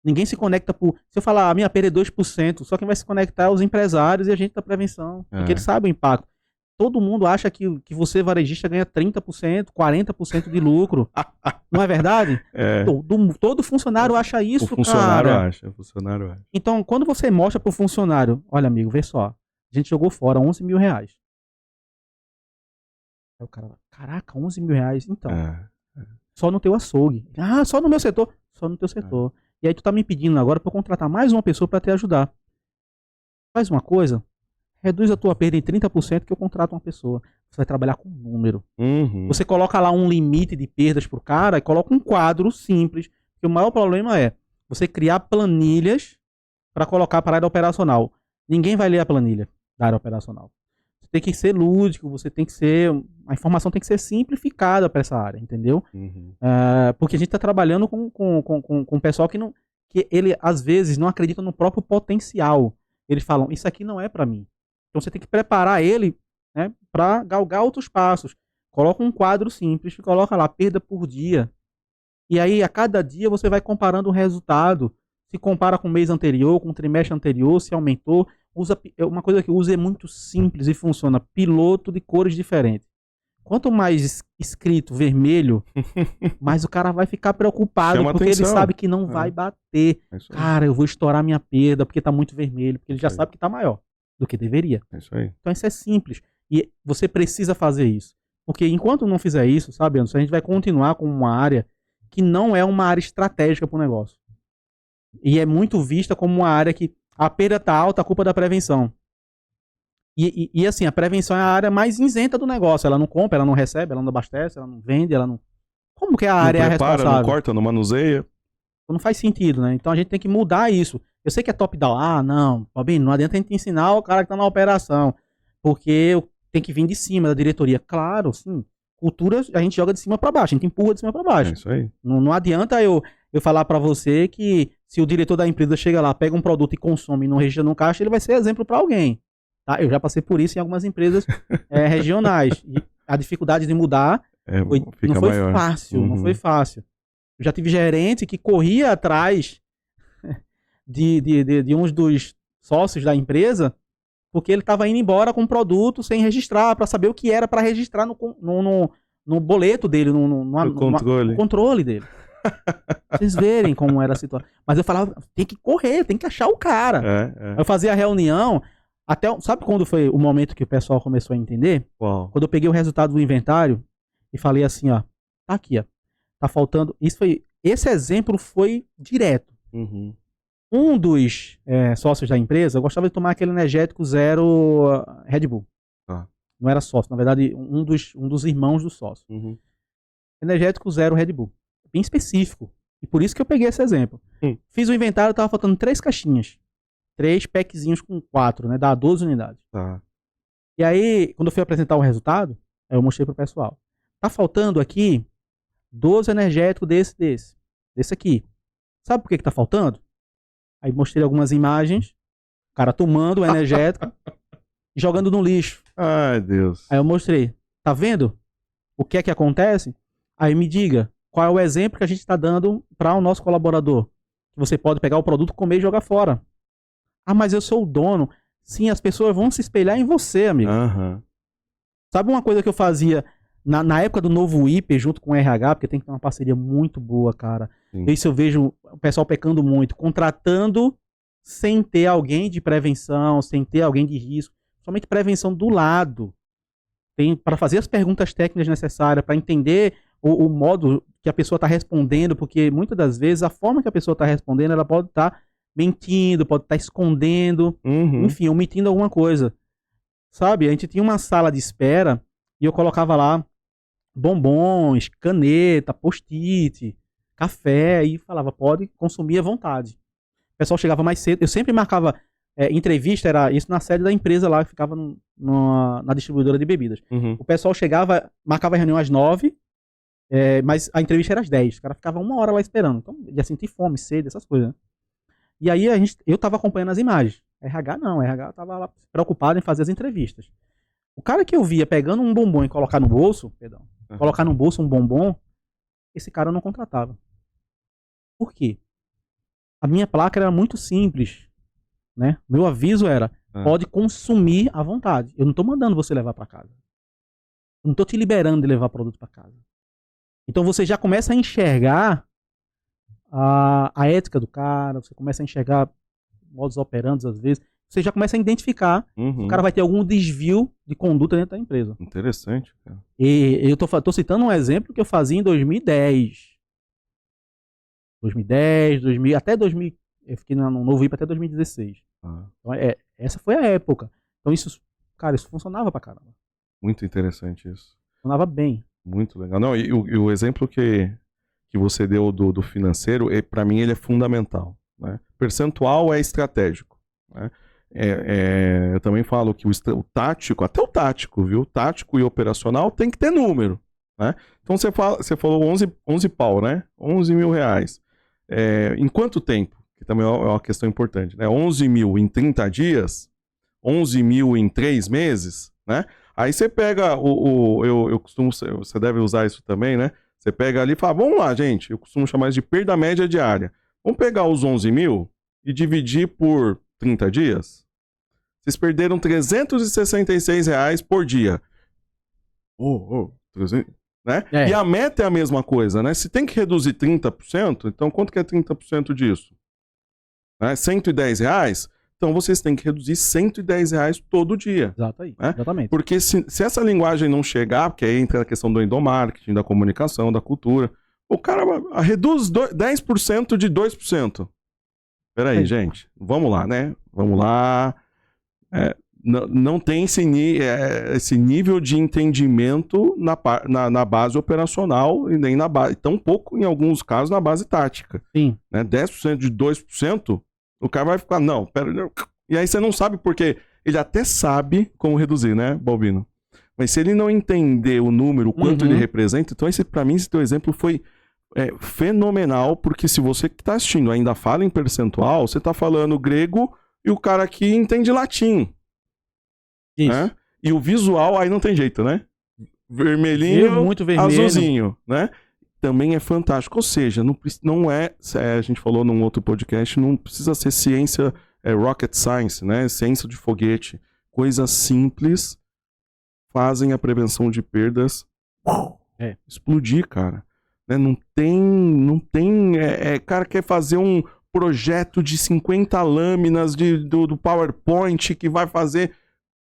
Ninguém se conecta por... Se eu falar, a minha perda é 2%, só quem vai se conectar é os empresários e a gente da prevenção. Porque eles sabem o impacto. Todo mundo acha que você, varejista, ganha 30%, 40% de lucro. Não é verdade? Todo funcionário acha isso, cara. O funcionário acha. Então, quando você mostra pro funcionário, olha, amigo, vê só, a gente jogou fora 11 mil reais. Aí o cara, caraca, 11 mil reais? Então, só no teu açougue. Ah, só no meu setor? Só no teu setor. E aí tu tá me pedindo agora pra eu contratar mais uma pessoa pra te ajudar. Faz uma coisa, reduz a tua perda em 30% que eu contrato uma pessoa. Você vai trabalhar com número. Você coloca lá um limite de perdas pro cara e coloca um quadro simples. Porque o maior problema é você criar planilhas para colocar para a área operacional. Ninguém vai ler a planilha da área operacional. Você tem que ser lúdico, você tem que ser... A informação tem que ser simplificada para essa área, entendeu? Porque a gente está trabalhando com um pessoal que ele, às vezes, não acredita no próprio potencial. Eles falam, isso aqui não é para mim. Então você tem que preparar ele, né, para galgar outros passos. Coloca um quadro simples, coloca lá, perda por dia. E aí, a cada dia, você vai comparando o resultado. Se compara com o mês anterior, com o trimestre anterior, se aumentou. Uma coisa que usa é muito simples e funciona. Piloto de cores diferentes. Quanto mais escrito vermelho, mais o cara vai ficar preocupado, Chama porque atenção. ele sabe que não vai bater. Cara, eu vou estourar minha perda porque tá muito vermelho, porque ele já sabe que tá maior do que deveria. É isso aí. Então isso é simples. E você precisa fazer isso. Porque enquanto não fizer isso, sabe, Anderson, a gente vai continuar com uma área que não é uma área estratégica para o negócio. E é muito vista como uma área que a perda tá alta, a culpa é da prevenção. E assim, a prevenção é a área mais isenta do negócio. Ela não compra, ela não recebe, ela não abastece, ela não vende, ela não... Como que a área é a responsável? Não corta, não manuseia. Não faz sentido, né? Então a gente tem que mudar isso. Eu sei que é top-down. Ah, não, Fabinho, não adianta a gente ensinar o cara que tá na operação. Porque tem que vir de cima da diretoria. Claro, sim. Cultura a gente joga de cima para baixo, a gente empurra de cima para baixo. É isso aí. Não adianta eu falar para você que se o diretor da empresa chega lá, pega um produto e consome e não registra no caixa, ele vai ser exemplo para alguém. Tá? Eu já passei por isso em algumas empresas regionais. E a dificuldade de mudar não foi maior. fácil, não foi fácil. Eu já tive gerente que corria atrás de uns dos sócios da empresa porque ele estava indo embora com um produto sem registrar, para saber o que era para registrar no boleto dele, no controle dele. Vocês verem como era a situação. Mas eu falava, tem que correr, tem que achar o cara. Eu fazia a reunião, sabe quando foi o momento que o pessoal começou a entender? Uau. Quando eu peguei o resultado do inventário e falei assim, ó, tá aqui, ó, tá faltando, esse exemplo foi direto. Um dos sócios da empresa gostava de tomar aquele energético zero Red Bull. Não era sócio, na verdade, um dos irmãos do sócio. Energético zero Red Bull. Bem específico. E por isso que eu peguei esse exemplo. Fiz o inventário, tava faltando 3 caixinhas. 3 packzinhos com 4, né? Dá 12 unidades. E aí, quando eu fui apresentar o resultado, eu mostrei pro pessoal. Tá faltando aqui 12 energéticos desse aqui. Sabe por que tá faltando? Aí mostrei algumas imagens, o cara tomando o energético e jogando no lixo. Ai, Deus. Aí eu mostrei, tá vendo o que é que acontece? Aí me diga, qual é o exemplo que a gente está dando para o nosso colaborador? Que você pode pegar o produto, comer e jogar fora. Ah, mas eu sou o dono. Sim, as pessoas vão se espelhar em você, amigo. Sabe uma coisa que eu fazia na época do novo IP, junto com o RH, porque tem que ter uma parceria muito boa, cara. Isso eu vejo o pessoal pecando muito, contratando sem ter alguém de prevenção, sem ter alguém de risco, somente prevenção do lado. Para fazer as perguntas técnicas necessárias, para entender o modo que a pessoa está respondendo, porque muitas das vezes a forma que a pessoa está respondendo, ela pode estar mentindo, pode estar escondendo, enfim, omitindo alguma coisa. Sabe, a gente tinha uma sala de espera e eu colocava lá bombons, caneta, post-it, café e falava, pode consumir à vontade. O pessoal chegava mais cedo, eu sempre marcava entrevista, era isso na sede da empresa lá, que ficava na distribuidora de bebidas. O pessoal chegava, marcava a reunião às 9, mas a entrevista era às 10, o cara ficava 1 hora lá esperando, então ia sentir fome, sede, essas coisas, né? E aí eu tava acompanhando as imagens, RH não, RH tava lá preocupado em fazer as entrevistas. O cara que eu via pegando um bombom e colocar no bolso, colocar no bolso um bombom, esse cara eu não contratava. Por quê? A minha placa era muito simples, né? Meu aviso era, pode consumir à vontade. Eu não tô mandando você levar para casa. Eu não tô te liberando de levar produto para casa. Então você já começa a enxergar a ética do cara, você começa a enxergar modus operandi às vezes, você já começa a identificar se o cara vai ter algum desvio de conduta dentro da empresa. Interessante, cara. E eu tô citando um exemplo que eu fazia em 2010. 2000, até 2000, eu fiquei no Novo IP até 2016. Então, essa foi a época. Então isso funcionava pra caramba. Muito interessante isso. Funcionava bem. Muito legal. Não, e o exemplo que você deu do financeiro, para mim ele é fundamental, né? Percentual é estratégico, né? Eu também falo que o tático, até o tático, viu? Tático e operacional tem que ter número, né? Então você falou 11 pau, né? 11 mil reais. Em quanto tempo? Que também é uma questão importante, né? 11 mil em 30 dias, 11 mil em 3 meses, né? Aí você pega eu costumo, você deve usar isso também, né? Você pega ali e fala, vamos lá, gente, eu costumo chamar isso de perda média diária. Vamos pegar os 11 mil e dividir por 30 dias? Vocês perderam R$366 por dia. 300, né? E a meta é a mesma coisa, né? Se tem que reduzir 30%, então quanto que é 30% disso? Né? R$110? Então vocês têm que reduzir R$110 todo dia. Exatamente. Porque se essa linguagem não chegar, porque aí entra a questão do endomarketing, da comunicação, da cultura, o cara reduz 10% de 2%. Peraí, gente, vamos lá, né? Vamos lá. Não tem esse nível de entendimento na base operacional e nem na base, tão pouco, em alguns casos, na base tática. Sim. Né? 10% de 2%, o cara vai ficar, não, pera. E aí você não sabe porque ele até sabe como reduzir, né, Balbino? Mas se ele não entender o número, o quanto ele representa, então para mim esse teu exemplo foi fenomenal, porque se você que está assistindo ainda fala em percentual, você está falando grego e o cara aqui entende latim. Isso. Né? E o visual aí não tem jeito, né? Vermelhinho, muito vermelho, azulzinho, né? Também é fantástico. Ou seja, não é, a gente falou num outro podcast, não precisa ser ciência, rocket science, né? Ciência de foguete. Coisas simples fazem a prevenção de perdas explodir, cara. Né? Não tem, cara quer fazer um projeto de 50 lâminas do PowerPoint que vai fazer...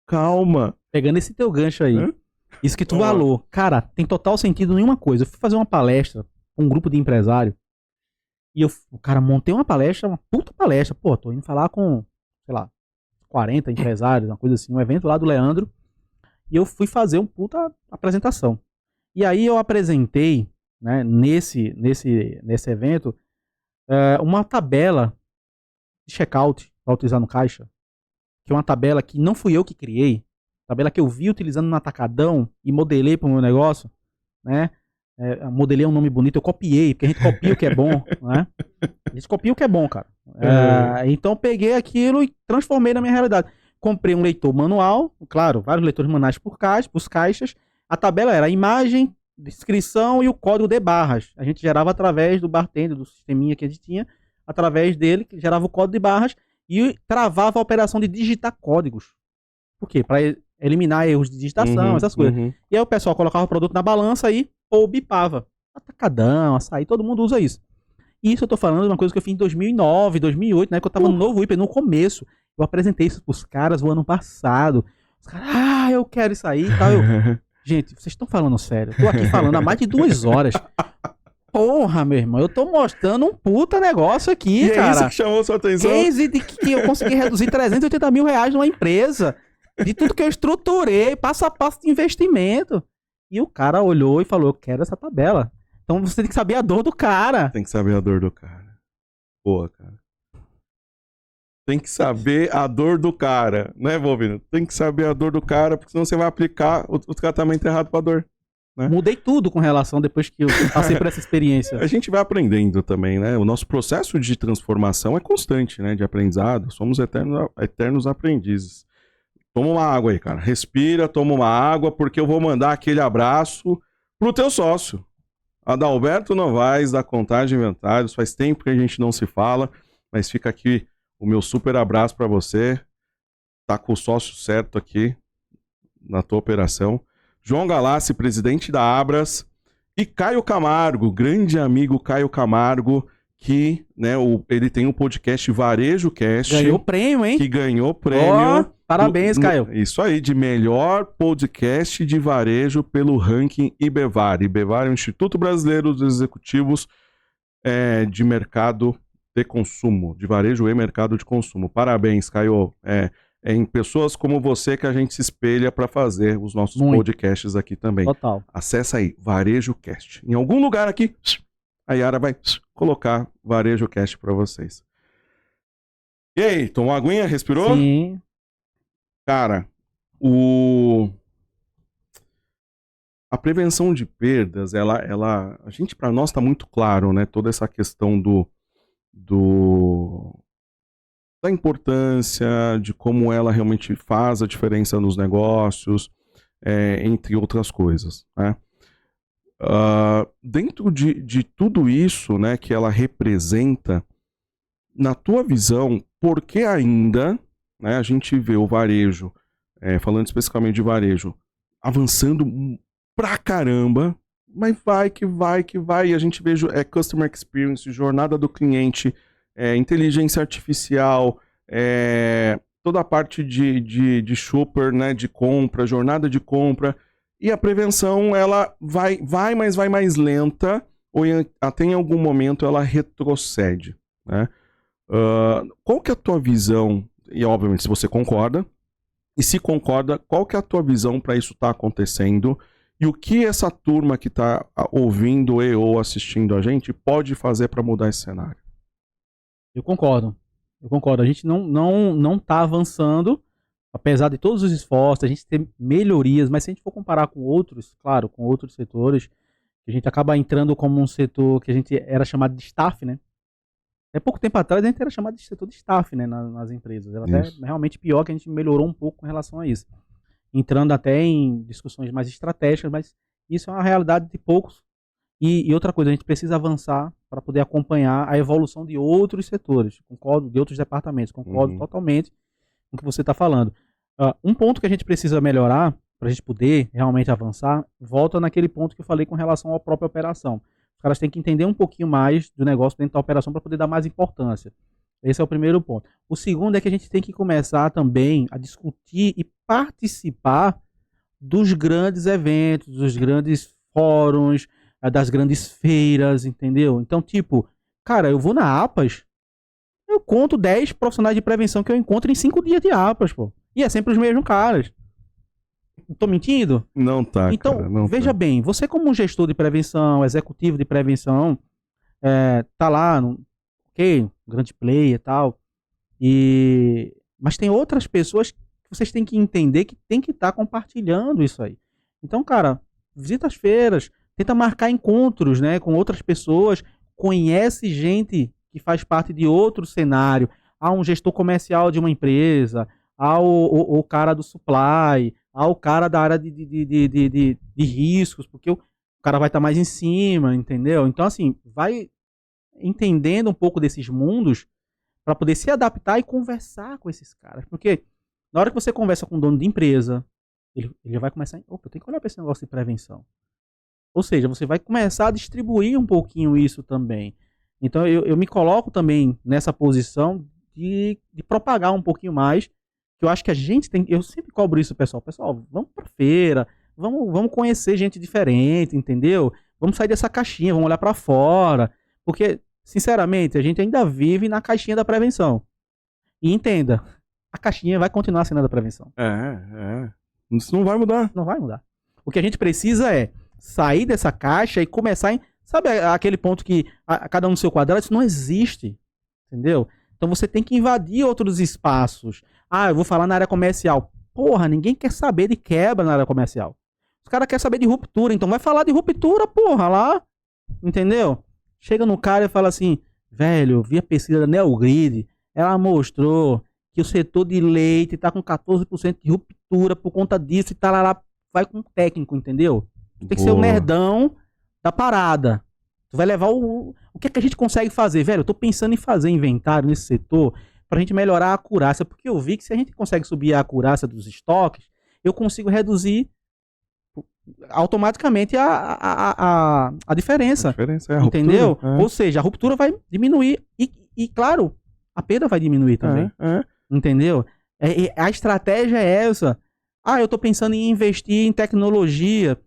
Calma. Pegando esse teu gancho aí, isso que tu falou, cara, tem total sentido em uma coisa. Eu fui fazer uma palestra com um grupo de empresário e montei uma palestra, uma puta palestra. Pô, tô indo falar com, sei lá, 40 empresários, uma coisa assim, um evento lá do Leandro, e eu fui fazer uma puta apresentação. E aí eu apresentei, né, nesse evento, uma tabela de checkout para utilizar no caixa, que é uma tabela que não fui eu que criei, tabela que eu vi utilizando no Atacadão e modelei para o meu negócio, né? Modelei um nome bonito, eu copiei, porque a gente copia o que é bom, né? A gente copia o que é bom, cara. Então peguei aquilo e transformei na minha realidade. Comprei um leitor manual, claro, vários leitores manuais por caixas. A tabela era a imagem, descrição e o código de barras. A gente gerava através do bartender, do sisteminha que a gente tinha, através dele, que gerava o código de barras, e travava a operação de digitar códigos. Por quê? Para eliminar erros de digitação, essas coisas. E aí o pessoal colocava o produto na balança e bipava. Atacadão, açaí, todo mundo usa isso. E isso eu tô falando de uma coisa que eu fiz em 2009, 2008, né? Que eu tava no Novo IP, no começo. Eu apresentei isso pros caras o ano passado. Os caras, eu quero isso aí e tal. Gente, vocês estão falando sério. Eu tô aqui falando há mais de 2 horas. Porra, meu irmão, eu tô mostrando um puta negócio aqui, cara. É isso que chamou sua atenção? Case de que eu consegui reduzir 380 mil reais numa empresa. De tudo que eu estruturei, passo a passo de investimento. E o cara olhou e falou, eu quero essa tabela. Então você tem que saber a dor do cara. Tem que saber a dor do cara. Boa, cara. Tem que saber a dor do cara, né, Balbino? Tem que saber a dor do cara, porque senão você vai aplicar o tratamento errado pra dor. Né? Mudei tudo com relação depois que eu passei por essa experiência. A gente vai aprendendo também, né? O nosso processo de transformação é constante, né? De aprendizado. Somos eternos aprendizes. Toma uma água aí, cara. Respira, toma uma água, porque eu vou mandar aquele abraço pro teu sócio. Adalberto Novaes, da Contagem Inventários. Faz tempo que a gente não se fala. mas fica aqui o meu super abraço para você. Tá com o sócio certo aqui na tua operação. João Galassi, presidente da Abras, e Caio Camargo, grande amigo Caio Camargo, que, né, ele tem um podcast Varejo Cast. Ganhou prêmio, hein? Que ganhou prêmio. Parabéns, Caio. Isso aí, de melhor podcast de varejo pelo ranking IBEVAR. IBEVAR é o Instituto Brasileiro dos Executivos de Mercado de Consumo, de Varejo e Mercado de Consumo. Parabéns, Caio. É em pessoas como você que a gente se espelha para fazer os nossos podcasts aqui também. Total. Acessa aí, Varejo Cast. Em algum lugar aqui, a Yara vai colocar Varejo Cast para vocês. E aí, tomou aguinha? Respirou? Sim. Cara, a prevenção de perdas, a gente, para nós, tá muito claro, né? Toda essa questão da importância, de como ela realmente faz a diferença nos negócios, entre outras coisas, né? Dentro de tudo isso, né, que ela representa, na tua visão, por que ainda, né, a gente vê o varejo, falando especificamente de varejo, avançando pra caramba, mas vai, e a gente vê Customer Experience, jornada do cliente, inteligência artificial, toda a parte de shopper, né, de compra, jornada de compra, e a prevenção, ela mas vai mais lenta, ou até em algum momento ela retrocede, né? Qual que é a tua visão, e obviamente se você concorda, e se concorda, qual que é a tua visão para isso estar acontecendo, e o que essa turma que está ouvindo ou assistindo a gente pode fazer para mudar esse cenário? Eu concordo. A gente não tá avançando, apesar de todos os esforços, a gente tem melhorias, mas se a gente for comparar com outros, claro, com outros setores, a gente acaba entrando como um setor que a gente era chamado de staff, né? Até pouco tempo atrás a gente era chamado de setor de staff, né, nas empresas. Era até realmente pior, que a gente melhorou um pouco com relação a isso. Entrando até em discussões mais estratégicas, mas isso é uma realidade de poucos. E outra coisa, a gente precisa avançar para poder acompanhar a evolução de outros setores, concordo, de outros departamentos, concordo totalmente com o que você está falando. Um ponto que a gente precisa melhorar, para a gente poder realmente avançar, volta naquele ponto que eu falei com relação à própria operação. Os caras têm que entender um pouquinho mais do negócio dentro da operação para poder dar mais importância. Esse é o primeiro ponto. O segundo é que a gente tem que começar também a discutir e participar dos grandes eventos, dos grandes fóruns, das grandes feiras, entendeu? Então, tipo, cara, eu vou na APAS, eu conto 10 profissionais de prevenção que eu encontro em 5 dias de APAS, pô. E é sempre os mesmos caras. Não tô mentindo? Não tá, então, cara, não veja bem, você como gestor de prevenção, executivo de prevenção, tá lá, ok, grande player e tal, mas tem outras pessoas que vocês têm que entender que tem que estar compartilhando isso aí. Então, cara, visita as feiras, tenta marcar encontros, né, com outras pessoas, conhece gente que faz parte de outro cenário, um gestor comercial de uma empresa, o cara do supply, o cara da área de riscos, porque o cara vai estar mais em cima, entendeu? Então, assim, vai entendendo um pouco desses mundos para poder se adaptar e conversar com esses caras. Porque na hora que você conversa com o dono de empresa, ele vai começar eu tenho que olhar para esse negócio de prevenção. Ou seja, você vai começar a distribuir um pouquinho isso também. Então, eu me coloco também nessa posição de propagar um pouquinho mais, que eu acho que a gente tem... Eu sempre cobro isso, pessoal. Pessoal, vamos pra feira, vamos conhecer gente diferente, entendeu? Vamos sair dessa caixinha, vamos olhar para fora. Porque, sinceramente, a gente ainda vive na caixinha da prevenção. E entenda, a caixinha vai continuar sendo a da prevenção. Isso não vai mudar. Não vai mudar. O que a gente precisa é sair dessa caixa e começar sabe aquele ponto que cada um no seu quadrado? Isso não existe, entendeu? Então você tem que invadir outros espaços. Eu vou falar na área comercial. Porra, ninguém quer saber de quebra na área comercial. Os caras querem saber de ruptura, então vai falar de ruptura, porra, lá. Entendeu? Chega no cara e fala assim, velho, eu vi a pesquisa da Neogrid, ela mostrou que o setor de leite tá com 14% de ruptura por conta disso e tá lá, vai com o técnico, entendeu? Tem que ser o nerdão da parada, Tu vai levar o que é que a gente consegue fazer, velho? Eu tô pensando em fazer inventário nesse setor pra gente melhorar a acurácia, porque eu vi que se a gente consegue subir a acurácia dos estoques, eu consigo reduzir automaticamente a diferença. A diferença é a Entendeu? ruptura. É. Ou seja, a ruptura vai diminuir e, claro, a perda vai diminuir também. Entendeu? A estratégia é essa. Ah, eu tô pensando em investir em tecnologia,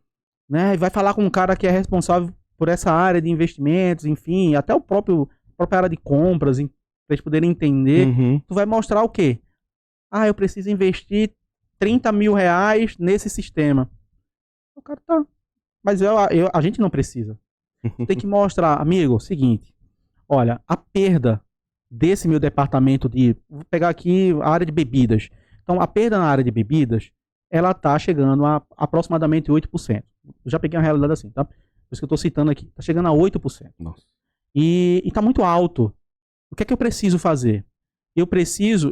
né? Vai falar com um cara que é responsável por essa área de investimentos, enfim, até a própria área de compras, para eles poderem entender. Uhum. Tu vai mostrar o quê? Ah, eu preciso investir 30 mil reais nesse sistema. O cara tá. Mas a gente não precisa. Tem que mostrar, amigo, seguinte. Olha, a perda desse meu departamento vou pegar aqui a área de bebidas. Então, a perda na área de bebidas, ela tá chegando a aproximadamente 8%. Eu já peguei uma realidade assim, tá? Por isso que eu tô citando aqui. Tá chegando a 8%. Nossa. E tá muito alto. O que é que eu preciso fazer? Eu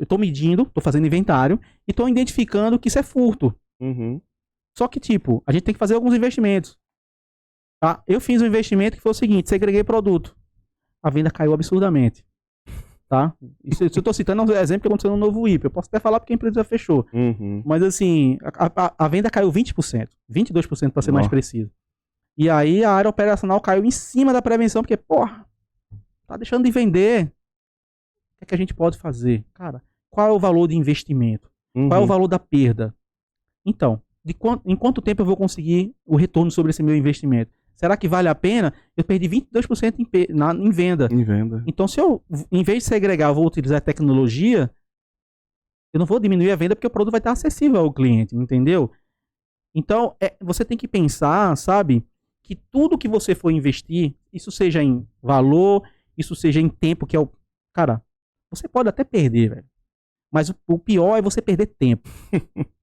tô medindo, tô fazendo inventário e tô identificando que isso é furto. Uhum. Só que, tipo, a gente tem que fazer alguns investimentos. Tá? Eu fiz um investimento que foi o seguinte, segreguei produto. A venda caiu absurdamente. Tá? Isso eu tô citando um exemplo que aconteceu no Novo IP. Eu posso até falar porque a empresa já fechou. Uhum. Mas assim, a venda caiu 20%. 22% para ser mais preciso. E aí a área operacional caiu em cima da prevenção, porque, porra, tá deixando de vender. O que é que a gente pode fazer? Cara, qual é o valor de investimento? Uhum. Qual é o valor da perda? Então, em quanto tempo eu vou conseguir o retorno sobre esse meu investimento? Será que vale a pena? Eu perdi 22% em venda. Em venda. Então, se eu, em vez de segregar, eu vou utilizar tecnologia, eu não vou diminuir a venda porque o produto vai estar acessível ao cliente, entendeu? Então, você tem que pensar, sabe, que tudo que você for investir, isso seja em valor, isso seja em tempo, que é o... Cara, você pode até perder, velho. Mas o pior é você perder tempo.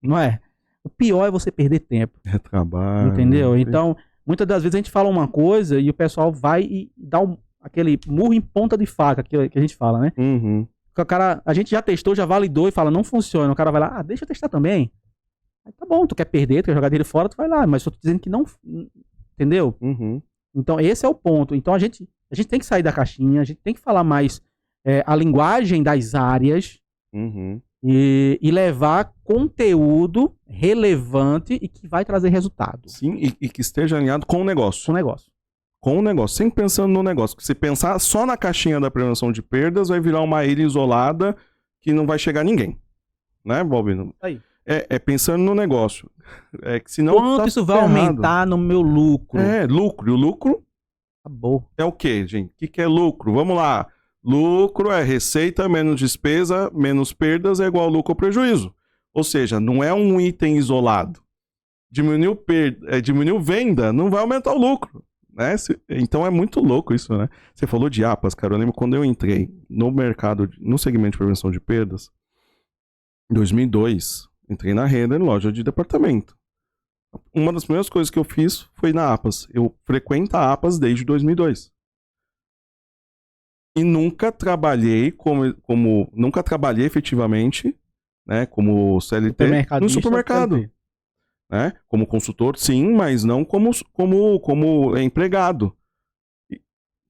Não é? O pior é você perder tempo. É trabalho. Entendeu? Então, muitas das vezes a gente fala uma coisa e o pessoal vai e dá aquele murro em ponta de faca que a gente fala, né? Uhum. O cara, a gente já testou, já validou e fala, não funciona. O cara vai lá, deixa eu testar também. Aí, tá bom, tu quer perder, tu quer jogar dele fora, tu vai lá. Mas eu tô dizendo que não... Entendeu? Uhum. Então, esse é o ponto. Então, a gente tem que sair da caixinha, a gente tem que falar mais a linguagem das áreas e levar conteúdo relevante e que vai trazer resultado. Sim, e que esteja alinhado com o negócio. Com o negócio. Com o negócio, sempre pensando no negócio. Porque se pensar só na caixinha da prevenção de perdas, vai virar uma ilha isolada que não vai chegar ninguém. Né, Bob? Aí. Pensando no negócio. Que senão quanto isso vai aumentar no meu lucro? Lucro. E o lucro acabou. É o quê, gente? O que é lucro? Vamos lá. Lucro é receita menos despesa, menos perdas é igual a lucro ou prejuízo. Ou seja, não é um item isolado. Diminuiu venda, não vai aumentar o lucro. Né? Então é muito louco isso, né? Você falou de APAS, cara. Eu lembro quando eu entrei no mercado, no segmento de prevenção de perdas, em 2002, entrei na Renner, loja de departamento. Uma das primeiras coisas que eu fiz foi na APAS. Eu frequento a APAS desde 2002. E nunca trabalhei nunca trabalhei efetivamente, né, como CLT no supermercado. Né? Como consultor, sim, mas não como empregado.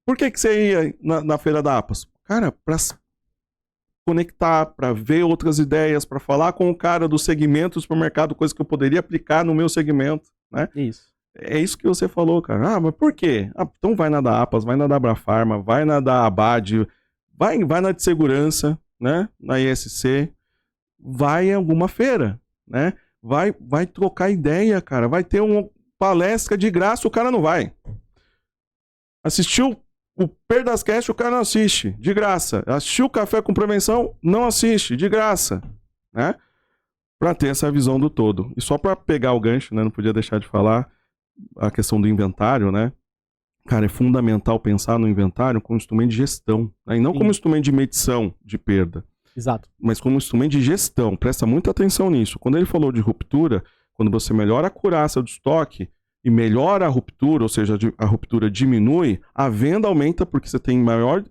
Por que você ia na feira da APAS? Cara, para conectar, para ver outras ideias, para falar com o cara do segmento do supermercado, coisa que eu poderia aplicar no meu segmento, né? Isso. É isso que você falou, cara. Ah, mas por quê? Então vai na da APAS, vai na da Abrafarma, vai na da Abad, vai na de segurança, né? Na ISC, vai em alguma feira, né? Vai trocar ideia, cara. Vai ter uma palestra de graça, o cara não vai. Assistiu o Perdascast, o cara não assiste, de graça. Assistiu o Café com Prevenção, não assiste, de graça, né? Pra ter essa visão do todo. E só pra pegar o gancho, né? Não podia deixar de falar a questão do inventário, né? Cara, é fundamental pensar no inventário como instrumento de gestão, né? E não como instrumento de medição de perda. Exato. Mas como instrumento de gestão. Presta muita atenção nisso. Quando ele falou de ruptura, quando você melhora a acurácia do estoque e melhora a ruptura, ou seja, a ruptura diminui, a venda aumenta porque você tem maior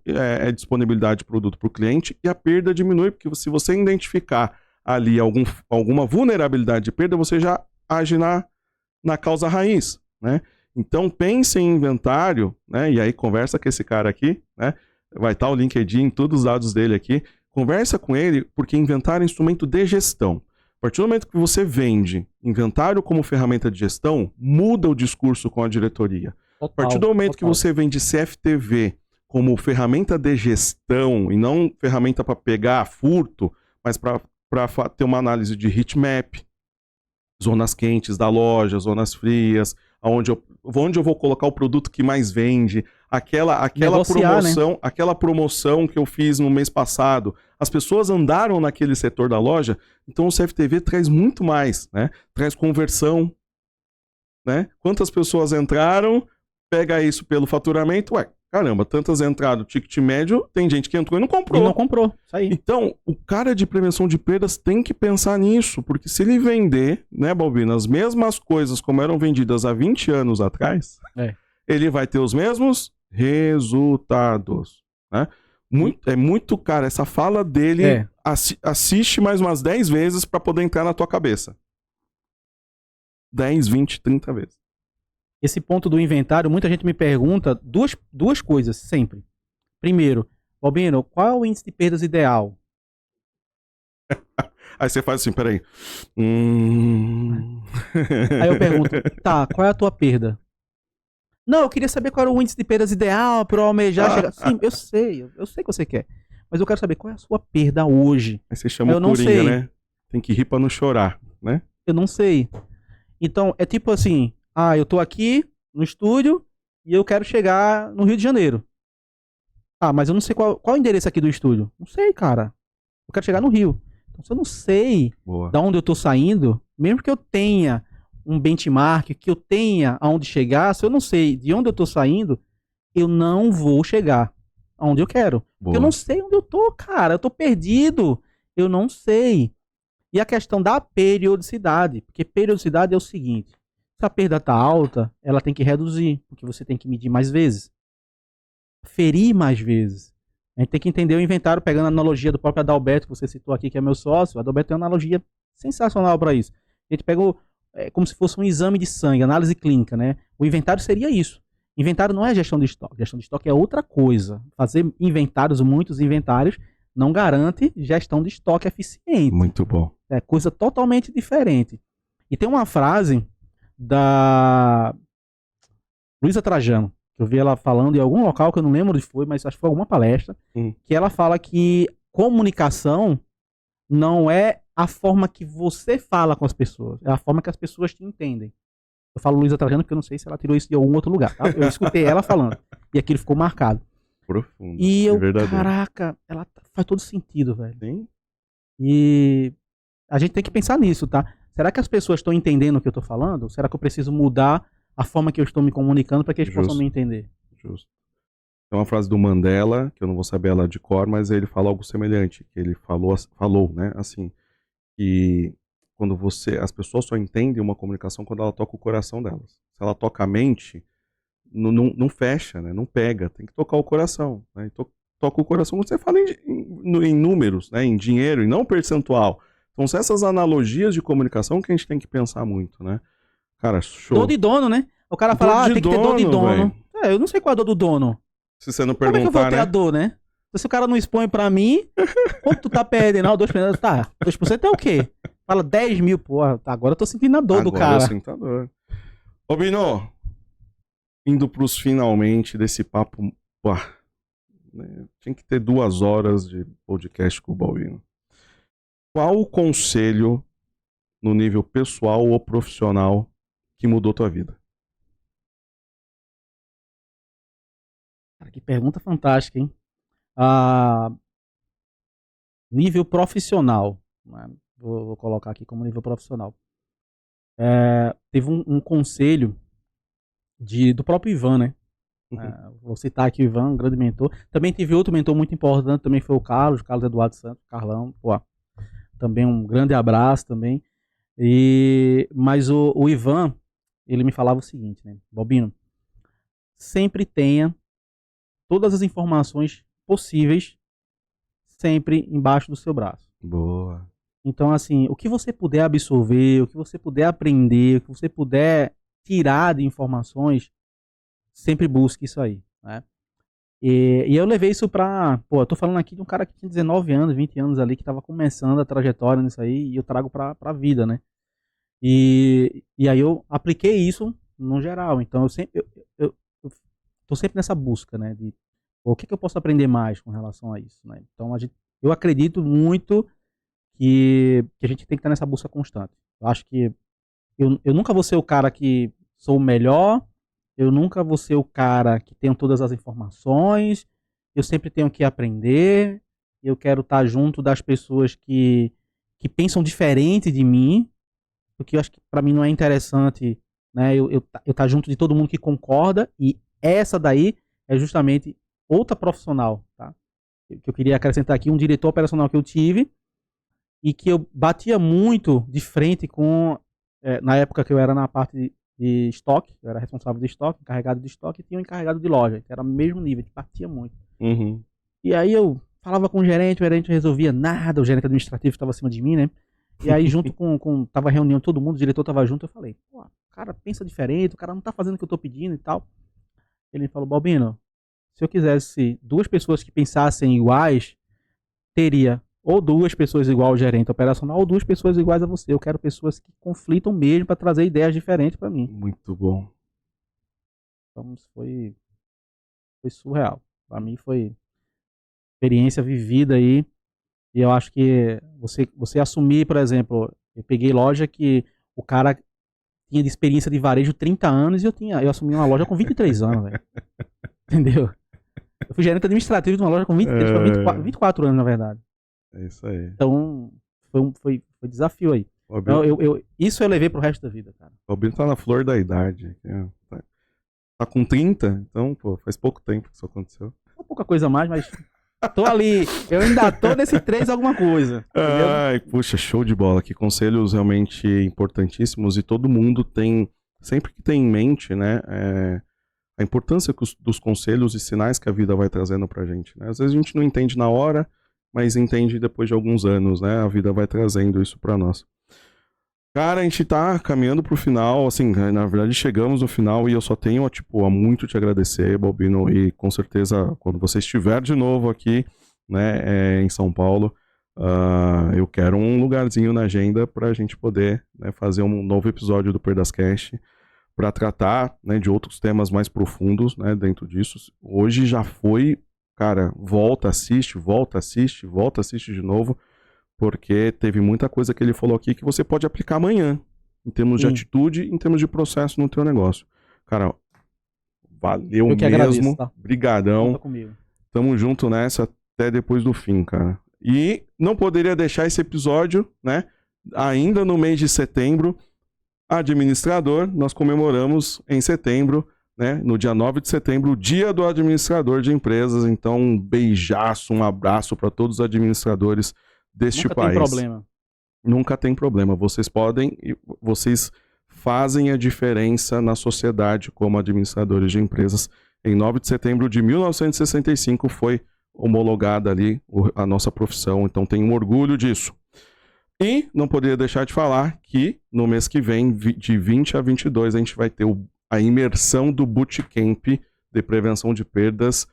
disponibilidade de produto para o cliente e a perda diminui, porque se você identificar ali alguma vulnerabilidade de perda, você já age na causa raiz, né? Então pense em inventário, né? E aí conversa com esse cara aqui, né? Vai estar o LinkedIn, todos os dados dele aqui. Conversa com ele, porque inventário é instrumento de gestão. A partir do momento que você vende inventário como ferramenta de gestão, muda o discurso com a diretoria. A partir do momento que você vende CFTV como ferramenta de gestão e não ferramenta para pegar furto, mas para ter uma análise de heat map, zonas quentes da loja, zonas frias, onde eu vou colocar o produto que mais vende, aquela promoção, né? Aquela promoção que eu fiz no mês passado, as pessoas andaram naquele setor da loja, então o CFTV traz muito mais, né? Traz conversão, né? Quantas pessoas entraram, pega isso pelo faturamento, caramba, tantas entradas, ticket médio, tem gente que entrou e não comprou. E não comprou, isso aí. Então, o cara de prevenção de perdas tem que pensar nisso, porque se ele vender, né, Balbino, as mesmas coisas como eram vendidas há 20 anos atrás, ele vai ter os mesmos resultados, né? É muito, cara, essa fala dele, assiste mais umas 10 vezes para poder entrar na tua cabeça. 10, 20, 30 vezes. Esse ponto do inventário, muita gente me pergunta duas coisas, sempre. Primeiro, Balbino, qual é o índice de perdas ideal? Aí você faz assim, peraí. Aí eu pergunto, tá, qual é a tua perda? Não, eu queria saber qual era o índice de perdas ideal para eu almejar chegar. Sim, eu sei que você quer. Mas eu quero saber qual é a sua perda hoje. Aí você chama o Coringa, né? Tem que rir pra não chorar, né? Eu não sei. Então, é tipo assim, eu tô aqui no estúdio e eu quero chegar no Rio de Janeiro. Mas eu não sei qual é o endereço aqui do estúdio. Não sei, cara. Eu quero chegar no Rio. Então, se eu não sei de onde eu tô saindo, mesmo que eu tenha um benchmark, que eu tenha aonde chegar, se eu não sei de onde eu tô saindo, eu não vou chegar aonde eu quero. Porque eu não sei onde eu tô, cara. Eu tô perdido. Eu não sei. E a questão da periodicidade. Porque periodicidade é o seguinte. Se a perda tá alta, ela tem que reduzir. Porque você tem que medir mais vezes. Ferir mais vezes. A gente tem que entender o inventário, pegando a analogia do próprio Adalberto, que você citou aqui, que é meu sócio. O Adalberto tem uma analogia sensacional para isso. A gente pegou como se fosse um exame de sangue, análise clínica, né? O inventário seria isso. Inventário não é gestão de estoque. Gestão de estoque é outra coisa. Fazer inventários, muitos inventários, não garante gestão de estoque eficiente. Muito bom. É coisa totalmente diferente. E tem uma frase da Luísa Trajano, que eu vi ela falando em algum local, que eu não lembro onde foi, mas acho que foi alguma palestra, que ela fala que comunicação não é a forma que você fala com as pessoas, é a forma que as pessoas te entendem. Eu falo Luísa Trajano porque eu não sei se ela tirou isso de algum outro lugar, tá? Eu escutei ela falando, e aquilo ficou marcado. Profundo. E eu, caraca, ela faz todo sentido, velho. Sim. E a gente tem que pensar nisso, tá? Será que as pessoas estão entendendo o que eu tô falando? Será que eu preciso mudar a forma que eu estou me comunicando para que eles possam me entender? Justo. Tem uma frase do Mandela, que eu não vou saber ela de cor, mas ele fala algo semelhante, que ele falou, né, assim, que quando as pessoas só entendem uma comunicação quando ela toca o coração delas. Se ela toca a mente, não fecha, né, não pega, tem que tocar o coração, né, e toca o coração quando você fala em números, né, em dinheiro, e não percentual. Então são essas analogias de comunicação que a gente tem que pensar muito, né. Cara, show. Dor de dono, né? O cara fala, tem que ter dor de dono. Eu não sei qual é a dor do dono. Se você não perguntar, como é que eu vou ter a dor, né? Se o cara não expõe pra mim, quanto tu tá perdendo? 2%, tá, 2% é o quê? Fala 10 mil, pô, agora eu tô sentindo a dor do cara. Agora eu sinto a dor. Ô, Bino, indo pros finalmente desse papo, né, tinha que ter 2 horas de podcast com o Balbino. Qual o conselho, no nível pessoal ou profissional, que mudou tua vida? Cara, que pergunta fantástica, hein? Nível profissional, né? Vou colocar aqui como nível profissional. Teve um conselho do próprio Ivan, né? Vou citar aqui o Ivan, um grande mentor. Também teve outro mentor muito importante, também foi o Carlos Eduardo Santos, Carlão, também um grande abraço também. Mas o Ivan, ele me falava o seguinte, né? Balbino, sempre tenha todas as informações possíveis sempre embaixo do seu braço. Boa. Então, assim, o que você puder absorver, o que você puder aprender, o que você puder tirar de informações, sempre busque isso aí, né? E eu levei isso pra... Pô, eu tô falando aqui de um cara que tinha 19 anos, 20 anos ali, que tava começando a trajetória nisso aí, e eu trago pra vida, né? E aí eu apliquei isso no geral. Então eu tô sempre nessa busca, né? De o que eu posso aprender mais com relação a isso, né? Então eu acredito muito que a gente tem que estar nessa busca constante. Eu acho que eu nunca vou ser o cara que sou o melhor, eu nunca vou ser o cara que tem todas as informações, eu sempre tenho que aprender, eu quero estar junto das pessoas que pensam diferente de mim, porque eu acho que para mim não é interessante, né, eu tá junto de todo mundo que concorda, e essa daí é justamente outra profissional, tá? Que eu queria acrescentar aqui, um diretor operacional que eu tive, e que eu batia muito de frente com, na época que eu era na parte de estoque, eu era responsável de estoque, encarregado de estoque, e tinha um encarregado de loja, que era o mesmo nível, que batia muito. Uhum. E aí eu falava com o gerente não resolvia nada, o gerente administrativo estava acima de mim, né? E aí junto tava reunião todo mundo, o diretor tava junto, eu falei, pô, o cara pensa diferente, o cara não tá fazendo o que eu tô pedindo e tal. Ele falou, Balbino, se eu quisesse duas pessoas que pensassem iguais, teria ou duas pessoas igual ao gerente operacional ou duas pessoas iguais a você. Eu quero pessoas que conflitam mesmo para trazer ideias diferentes para mim. Muito bom. Então isso foi surreal. Para mim foi experiência vivida aí. E eu acho que você assumir, por exemplo, eu peguei loja que o cara tinha de experiência de varejo 30 anos e eu assumi uma loja com 23 anos, velho. Entendeu? Eu fui gerente administrativo de uma loja com 24 anos, na verdade. É isso aí. Então, foi desafio aí. Então, isso eu levei pro resto da vida, cara. O Balbino tá na flor da idade. Tá com 30, então, pô, faz pouco tempo que isso aconteceu. Pouca coisa a mais, mas tô ali. Eu ainda tô nesse 3 alguma coisa. Entendeu? Ai, puxa, show de bola. Que conselhos realmente importantíssimos e todo mundo tem, sempre que tem em mente, né, a importância dos conselhos e sinais que a vida vai trazendo pra gente, né? Às vezes a gente não entende na hora, mas entende depois de alguns anos, né? A vida vai trazendo isso pra nós. Cara, a gente tá caminhando pro final, assim, na verdade chegamos no final e eu só tenho, tipo, a muito te agradecer, Balbino, e com certeza quando você estiver de novo aqui, né, em São Paulo, eu quero um lugarzinho na agenda pra gente poder, né, fazer um novo episódio do Perdascast para tratar, né, de outros temas mais profundos, né, dentro disso. Hoje já foi, cara, volta, assiste de novo, porque teve muita coisa que ele falou aqui que você pode aplicar amanhã, em termos de atitude, em termos de processo no teu negócio. Cara, valeu mesmo, agradeço, tá? Brigadão. Conta comigo. Tamo junto nessa até depois do fim, cara. E não poderia deixar esse episódio, né, ainda no mês de setembro, administrador, nós comemoramos em setembro, né, no dia 9 de setembro, o dia do administrador de empresas. Então, um beijaço, um abraço para todos os administradores deste país. Nunca tem problema. Nunca tem problema. Vocês fazem a diferença na sociedade como administradores de empresas. Em 9 de setembro de 1965 foi homologada ali a nossa profissão, então tenho um orgulho disso. E não poderia deixar de falar que no mês que vem, de 20 a 22, a gente vai ter a imersão do Bootcamp de Prevenção de Perdas,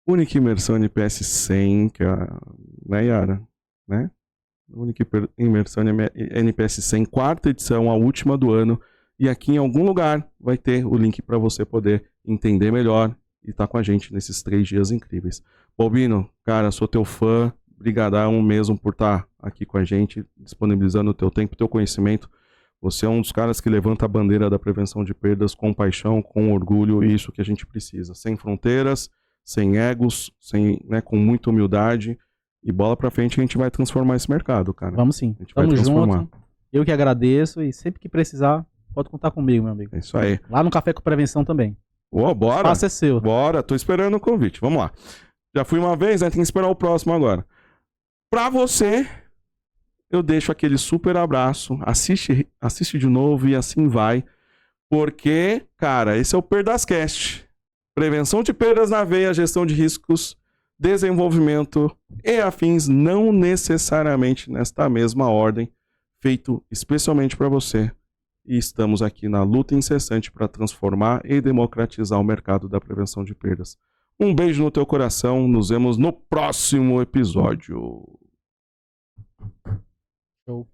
única imersão NPS 100, que é, né, Yara? Né? Única imersão NPS 100, quarta edição, a última do ano, e aqui em algum lugar vai ter o link para você poder entender melhor e estar com a gente nesses 3 dias incríveis. Balbino, cara, sou teu fã, brigadão mesmo por estar aqui com a gente, disponibilizando o teu tempo, o teu conhecimento. Você é um dos caras que levanta a bandeira da prevenção de perdas com paixão, com orgulho, e isso que a gente precisa. Sem fronteiras, sem egos, né, com muita humildade. E bola pra frente, a gente vai transformar esse mercado, cara. Vamos sim. Tamo junto. Eu que agradeço e sempre que precisar, pode contar comigo, meu amigo. É isso aí. Lá no Café com Prevenção também. Bora. O espaço é seu. Bora, tô esperando o convite. Vamos lá. Já fui uma vez, né? Tem que esperar o próximo agora. Pra você, eu deixo aquele super abraço. Assiste de novo e assim vai. Porque, cara, esse é o Perdascast. Prevenção de perdas na veia, gestão de riscos, desenvolvimento e afins, não necessariamente nesta mesma ordem, feito especialmente para você e estamos aqui na luta incessante para transformar e democratizar o mercado da prevenção de perdas. Um beijo no teu coração, nos vemos no próximo episódio. Show.